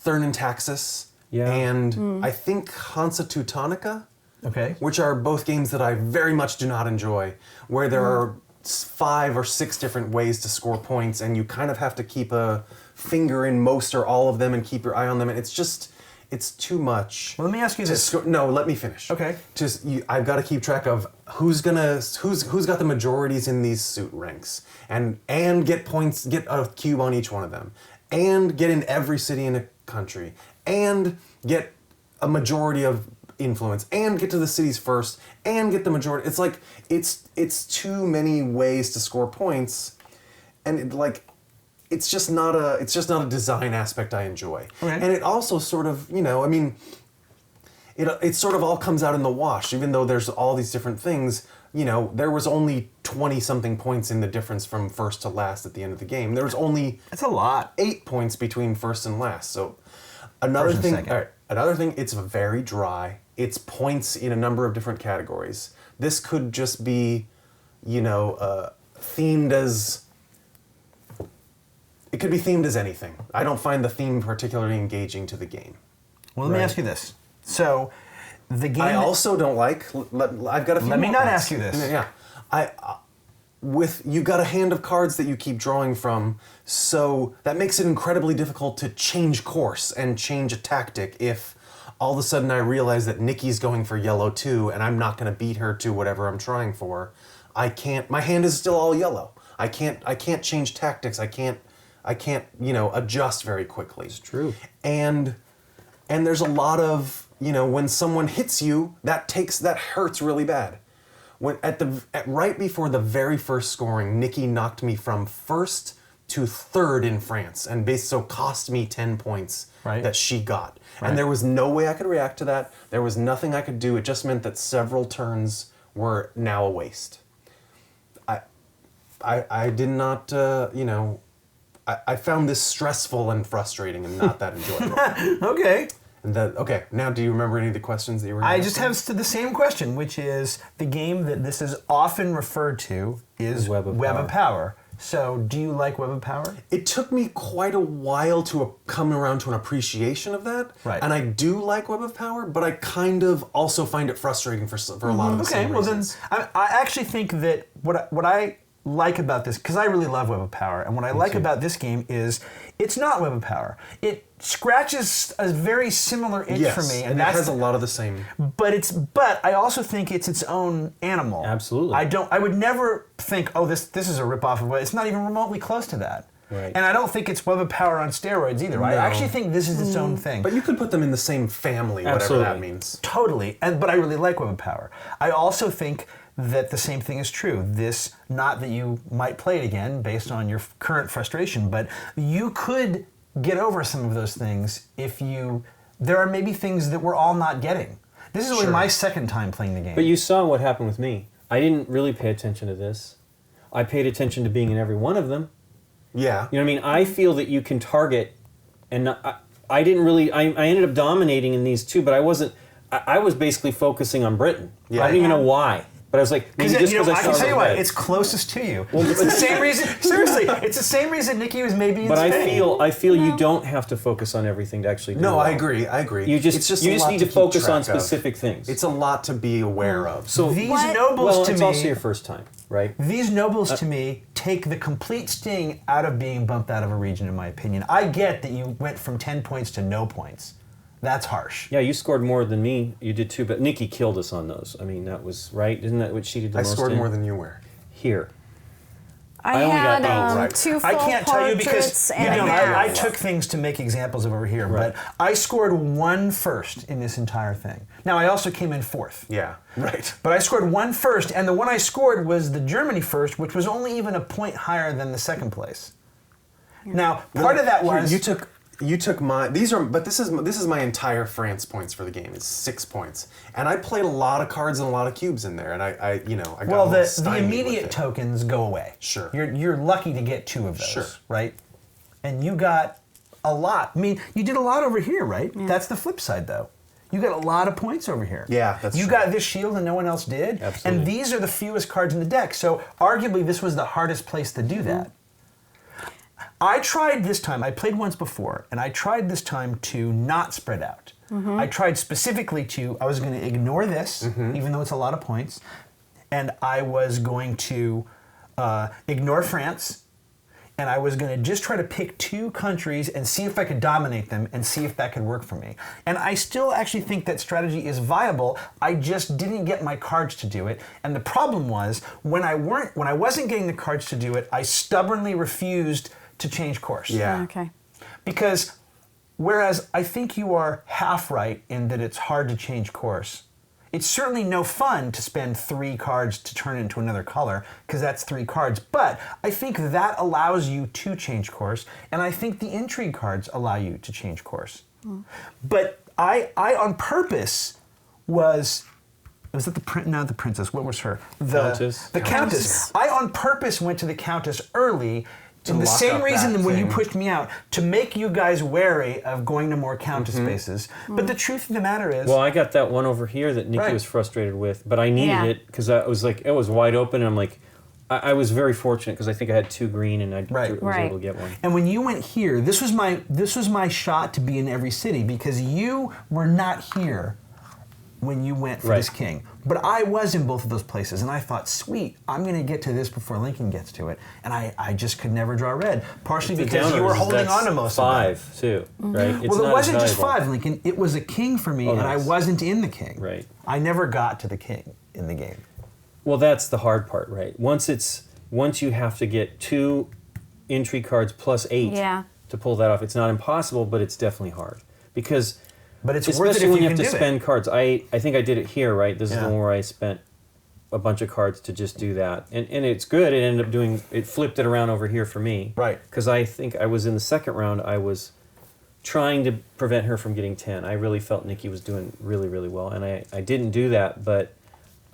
and Taxis, Yeah. and I think Hansa Teutonica, Okay. which are both games that I very much do not enjoy, where there are 5 or 6 different ways to score points, and you kind of have to keep a finger in most or all of them and keep your eye on them, and it's just, it's too much. Well, let me ask you to this. no, let me finish. Okay. I've got to keep track of who's got the majorities in these suit ranks, and get points, get a cube on each one of them, and get in every city in a country, and get a majority of influence, and get to the cities first, and get the majority. It's like it's too many ways to score points, and it's just not a design aspect I enjoy. Okay. And it also sort of, I mean, it sort of all comes out in the wash, even though there's all these different things. There was only 20-something points in the difference from first to last at the end of the game. There was only That's a lot. 8 points between first and last. So another First and thing, second. all right, another thing, it's very dry. It's points in a number of different categories. This could just be, themed as. It could be themed as anything. I don't find the theme particularly engaging to the game. Well, let me Right. ask you this. So, the game. I also don't like. I've got a few. Let me more not points. ask you this. Yeah, you got a hand of cards that you keep drawing from, so that makes it incredibly difficult to change course and change a tactic if all of a sudden I realize that Nikki's going for yellow too, and I'm not going to beat her to whatever I'm trying for. I can't. My hand is still all yellow. I can't change tactics. I can't. Adjust very quickly. It's true. And there's a lot of, when someone hits you, that hurts really bad. When right before the very first scoring, Nikki knocked me from first to third in France, and so cost me 10 points Right. that she got. Right. And there was no way I could react to that. There was nothing I could do. It just meant that several turns were now a waste. I did not, I found this stressful and frustrating and not that enjoyable. Okay. Okay, now do you remember any of the questions that you were I gonna just ask? have the same question, which is the game that this is often referred to is Web of Web of Power. So, do you like Web of Power? It took me quite a while to come around to an appreciation of that. Right. And I do like Web of Power, but I kind of also find it frustrating for a lot of the same reasons. Then I actually think that what I like about this, because I really love Web of Power, and what I like about this game is it's not Web of Power. It scratches a very similar itch for me, and it has a lot of the same. But I also think it's its own animal. Absolutely. I would never think, oh, this is a ripoff of it. It's not even remotely close to that. Right. And I don't think it's Web of Power on steroids either. I actually think this is its own thing. But you could put them in the same family, Absolutely. whatever that means. Totally, but I really like Web of Power. I also think that the same thing is true. This, not that you might play it again based on your current frustration, but you could get over some of those things if there are maybe things that we're all not getting. This is only my second time playing the game. But you saw what happened with me. I didn't really pay attention to this. I paid attention to being in every one of them. Yeah. You know what I mean? I feel that you can target, and I didn't really. I ended up dominating in these two, but I wasn't. I was basically focusing on Britain. Yeah. I don't even know why, but I was like, maybe just because I can saw tell you why. red. It's closest to you. It's the same reason. Seriously, it's the same reason Nikki was maybe in But Spain. I feel you don't have to focus on everything to actually do No, well. I agree. You just it's a lot need to keep focus on track of. specific things. It's a lot to be aware of. So These What? nobles well, to it's me, also your first time, right? these nobles to me take the complete sting out of being bumped out of a region, in my opinion. I get that you went from 10 points to no points. That's harsh. Yeah, you scored more than me. You did too, but Nikki killed us on those. I mean, that was right. Isn't that what she did the I most? scored in? more than you were. Here. I only got had eight, right. 2 full I can't tell you because portraits and a I half. took things to make examples of over here, Right. but I scored 1 first in this entire thing. Now, I also came in 4th. Yeah. Right. But I scored 1 first, and the one I scored was the Germany first, which was only even a point higher than the second place. Now, part of that was You took my this is my entire France points for the game. It's 6 points, and I played a lot of cards and a lot of cubes in there, and I got well, a little the stymied with immediate it. tokens go away. Sure. You're lucky to get 2 of those, Sure. right? And you got a lot. I mean, you did a lot over here, right? That's the flip side, though. You got a lot of points over here. Yeah, that's You true. got this shield and no one else did. Absolutely. And these are the fewest cards in the deck. So arguably this was the hardest place to do that. I tried this time, I played once before, and I tried this time to not spread out. I tried specifically I was going to ignore this, even though it's a lot of points, and I was going to ignore France, and I was going to just try to pick 2 countries and see if I could dominate them and see if that could work for me. And I still actually think that strategy is viable. I just didn't get my cards to do it. And the problem was when I wasn't getting the cards to do it, I stubbornly refused to change course. Yeah. Okay. Because whereas I think you are half right in that it's hard to change course, it's certainly no fun to spend 3 cards to turn it into another color, because that's 3 cards. But I think that allows you to change course, and I think the intrigue cards allow you to change course. But I on purpose was it the princess? What was her? Countess. The Countess. I on purpose went to the Countess early. To And the lock same up reason that that when you thing. pushed me out, to make you guys wary of going to more counter spaces. But the truth of the matter is, Well, I got that one over here that Nikki Right. was frustrated with, but I needed Yeah. it because I was like, it was wide open, and I'm like, I was very fortunate because I think I had 2 green, and I Right. was Right. able to get one. and when you went here, this was my shot to be in every city, because you were not here when you went for Right. this king. But I was in both of those places, and I thought, sweet, I'm going to get to this before Lincoln gets to it. And I just could never draw red, partially The because you downer were is holding that's on to most 5 of too, right? It's them. Well, it not wasn't as just valuable. 5, Lincoln. It was a king for me, Oh, and I nice. wasn't in the king. Right. I never got to the king in the game. Well, that's the hard part, right? Once you have to get 2 intrigue cards plus 8 Yeah. to pull that off. It's not impossible, but it's definitely hard because But it's worth it especially if when you you have can to do spend it. cards. I think I did it here, right? This is Yeah. the one where I spent a bunch of cards to just do that, and it's good. It ended up it flipped it around over here for me, Right. Because I think I was in the second round. I was trying to prevent her from getting 10. I really felt Nikki was doing really, really well, and I didn't do that, but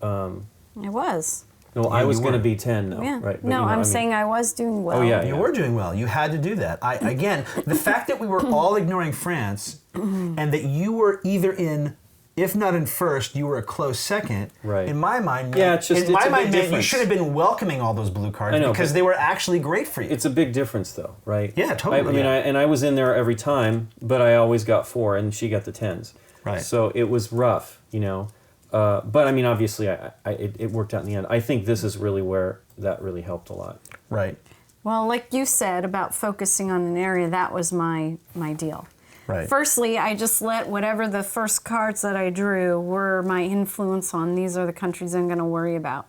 It was. no, I was you going to were. be 10 though, Yeah. right? But, No, you know, I'm I mean- saying I was doing well. Oh, yeah. You were doing well. You had to do that. Again, the fact that we were all ignoring France and that you were either in if not in first, you were a close second. Right. In my mind, Yeah, it's just- in my it's a mind, big meant you difference. should have been welcoming all those blue cards I know, because but- they were actually great for you. It's a big difference, though, right? Yeah, totally. I mean, Yeah. I was in there every time, but I always got 4, and she got the 10s. Right. So it was rough, you know. But I mean, obviously, it worked out in the end. I think this is really where that really helped a lot. Right. Well, like you said about focusing on an area, that was my deal. Right. Firstly, I just let whatever the first cards that I drew were my influence on. These are the countries I'm going to worry about.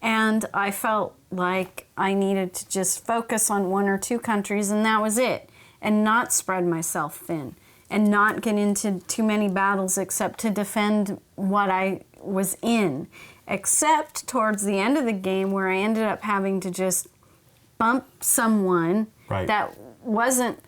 And I felt like I needed to just focus on 1 or 2 countries, and that was it. And not spread myself thin. And not get into too many battles except to defend what I was in. Except towards the end of the game where I ended up having to just bump someone Right. that wasn't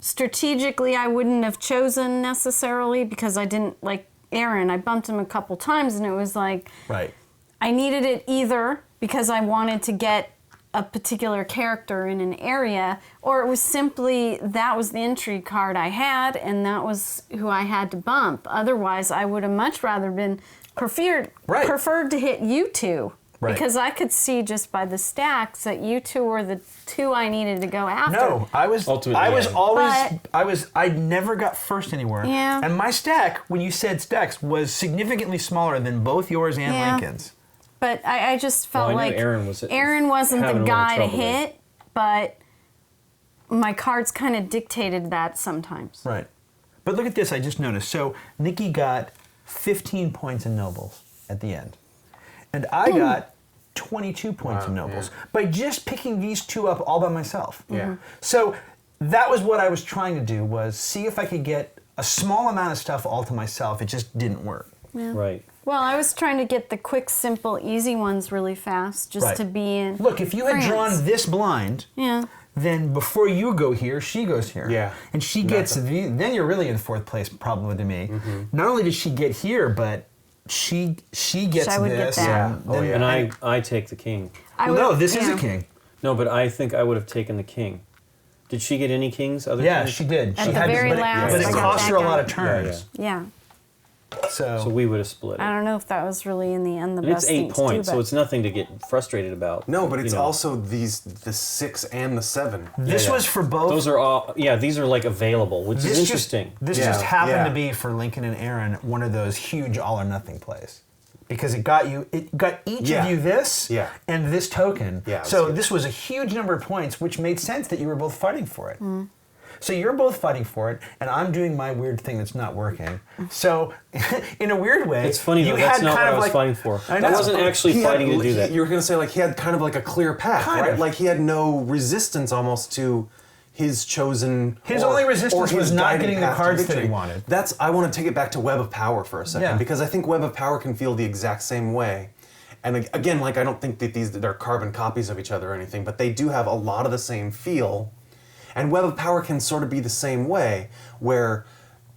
strategically I wouldn't have chosen necessarily because I didn't like Aaron. I bumped him a couple times and it was like Right. I needed it either because I wanted to get a particular character in an area, or it was simply that was the entry card I had and that was who I had to bump. Otherwise, I would have much rather been preferred to hit you two. Right. Because I could see just by the stacks that you two were the 2 I needed to go after. No, I was Ultimately, always I never got first anywhere. Yeah. And my stack, when you said stacks, was significantly smaller than both yours and Yeah. Lincoln's. But I just felt Well, I knew like Aaron wasn't having the a little guy to trouble there. hit, but my cards kind of dictated that sometimes. Right. But look at this, I just noticed. So Nikki got 15 points in nobles at the end. And I got 22 points in nobles by just picking these 2 up all by myself. Yeah. So that was what I was trying to do, was see if I could get a small amount of stuff all to myself. It just didn't work. Yeah. Right. Well, I was trying to get the quick, simple, easy ones really fast, just Right. to be in. Look, if you had France. drawn this blind, Yeah. then before you go here, she goes here. Yeah. And she That's gets then you're really in 4th place probably to me. Not only does she get here, but she gets I would get this. that. Yeah. And Oh, then- yeah. And I take the king. I Well, no, would- this is yeah. a king. No, but I think I would have taken the king. Did she get any kings? Other Yeah, kings? she did. At She the had, very but last, but it I got cost that her a guy. lot of turns. Yeah. So we would have split it. I don't know if that was really in the end the And it's best 8 thing to do, points, so but- it's nothing to get frustrated about. No, but it's you know. also the 6 and the 7. This Yeah. was for both. Those are all, these are like available, which is interesting. This Yeah, just happened yeah. to be for Lincoln and Aaron one of those huge all or nothing plays. Because it got each Yeah. of you this Yeah. and this token. Yeah, so it's huge. this was a huge number of points, which made sense that you were both fighting for it. So you're both fighting for it, and I'm doing my weird thing that's not working. So, in a weird way, It's funny, you though, that's had not kind what of I was like, fighting for. I I know. wasn't actually He had- fighting to do that. You were going to say, like, he had kind of like a clear path, Kind right? of. Like, he had no resistance almost to his chosen... His only resistance or his was not guiding getting the path to cards that he victory. wanted. I want to take it back to Web of Power for a second, Yeah. because I think Web of Power can feel the exact same way. And again, like, I don't think that they're carbon copies of each other or anything, but they do have a lot of the same feel. And Web of Power can sort of be the same way, where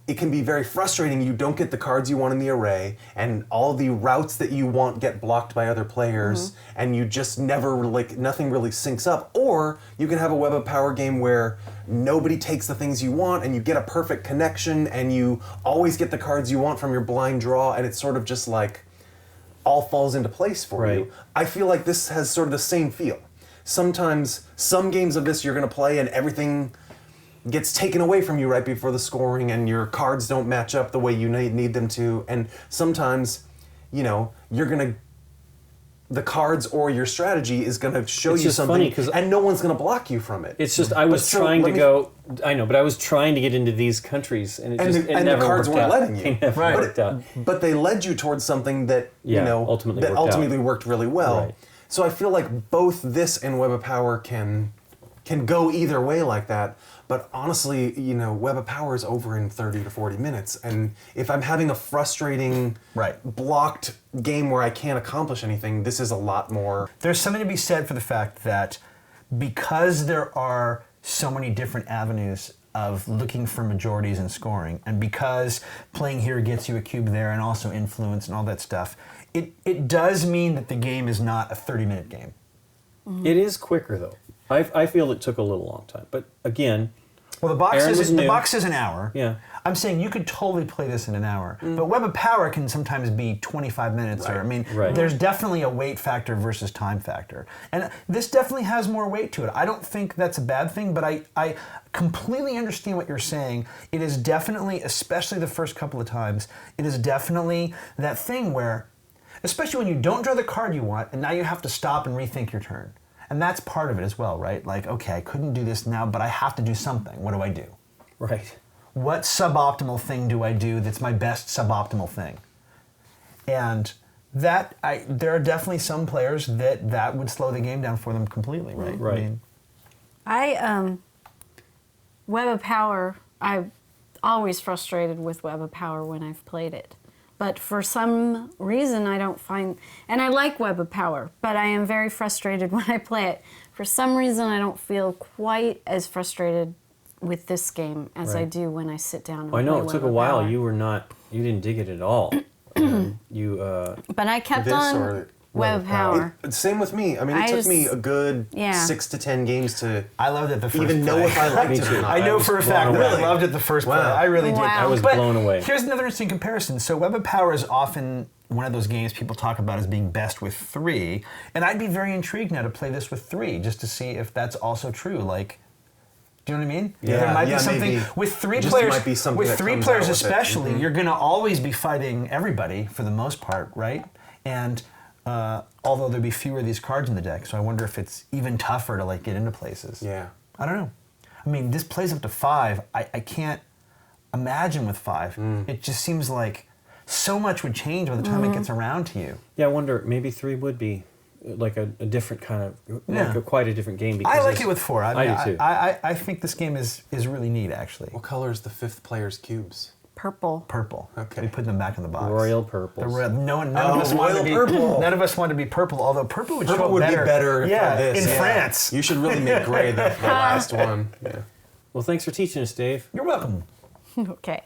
it can be very frustrating. You don't get the cards you want in the array, and all the routes that you want get blocked by other players, and you just never, like, nothing really syncs up. Or you can have a Web of Power game where nobody takes the things you want, and you get a perfect connection, and you always get the cards you want from your blind draw, and it's sort of just like all falls into place for you. Right. I feel like this has sort of the same feel. Sometimes, some games of this you're going to play and everything gets taken away from you right before the scoring and your cards don't match up the way you need them to. And sometimes, you're going to... The cards or your strategy is going to show It's you just something, funny 'cause and no one's going to block you from it. It's just I was so trying let to me- go. I know, but I was trying to get into these countries, and it And just the, it and never the cards worked weren't out. letting you. They never Right. worked out. But they led you towards something that Yeah, ultimately that worked out. ultimately worked really well. Right. So I feel like both this and Web of Power can go either way like that. But honestly, Web of Power is over in 30 to 40 minutes, and if I'm having a frustrating, blocked game where I can't accomplish anything, this is a lot more. There's something to be said for the fact that because there are so many different avenues of looking for majorities and scoring, and because playing here gets you a cube there and also influence and all that stuff, it does mean that the game is not a 30-minute game. It is quicker though. I feel it took a little long time, but again, Well, the Aaron was new. box is an hour. Yeah. I'm saying you could totally play this in an hour, but Web of Power can sometimes be 25 minutes. Or I mean, Right. there's definitely a weight factor versus time factor, and this definitely has more weight to it. I don't think that's a bad thing, but I completely understand what you're saying. It is definitely, especially the first couple of times, it is definitely that thing where, especially when you don't draw the card you want, and now you have to stop and rethink your turn. And that's part of it as well, right? Like, okay, I couldn't do this now, but I have to do something. What do I do? Right. What suboptimal thing do I do that's my best suboptimal thing? And there are definitely some players that would slow the game down for them completely, right? Right. I mean, Web of Power, I'm always frustrated with Web of Power when I've played it. But for some reason I don't find, and I like Web of Power, but I am very frustrated when I play it. For some reason I don't feel quite as frustrated with this game as I do when I sit down and I know play it Web took a of while. Power. You didn't dig it at all. But I kept This on or Web of Power. Same with me. I mean, it I took me just- a good yeah. 6 to 10 games to I loved it the first even know play. if I liked it or not. I know was for a blown fact that I away. loved it the first play. Wow. I really did. Wow. I was But blown away. Here's another interesting comparison. So Web of Power is often one of those games people talk about as being best with 3, and I'd be very intrigued now to play this with 3 just to see if that's also true. Like, do you know what I mean? Yeah, there might yeah, be something maybe. with 3 Just players. might be something with that 3 comes players out with it. especially, you're going to always be fighting everybody for the most part, right? And although there'd be fewer of these cards in the deck, so I wonder if it's even tougher to like get into places. Yeah. I don't know. I mean, this plays up to 5. I can't imagine with 5. It just seems like so much would change by the time it gets around to you. Yeah, I wonder, maybe 3 would be like a different kind of, like quite a different game. Because I like it with 4. I mean, do too. I think this game is really neat, actually. What color is the 5th player's cubes? Purple. Purple. Okay. We put them back in the box. Royal purples. The red. None of us wanted to be purple. None of us wanted to be purple. Although purple would show Purple up would better. be better Yeah, for this. in France. You should really make gray the last one. Yeah. Well, thanks for teaching us, Dave. You're welcome. Okay.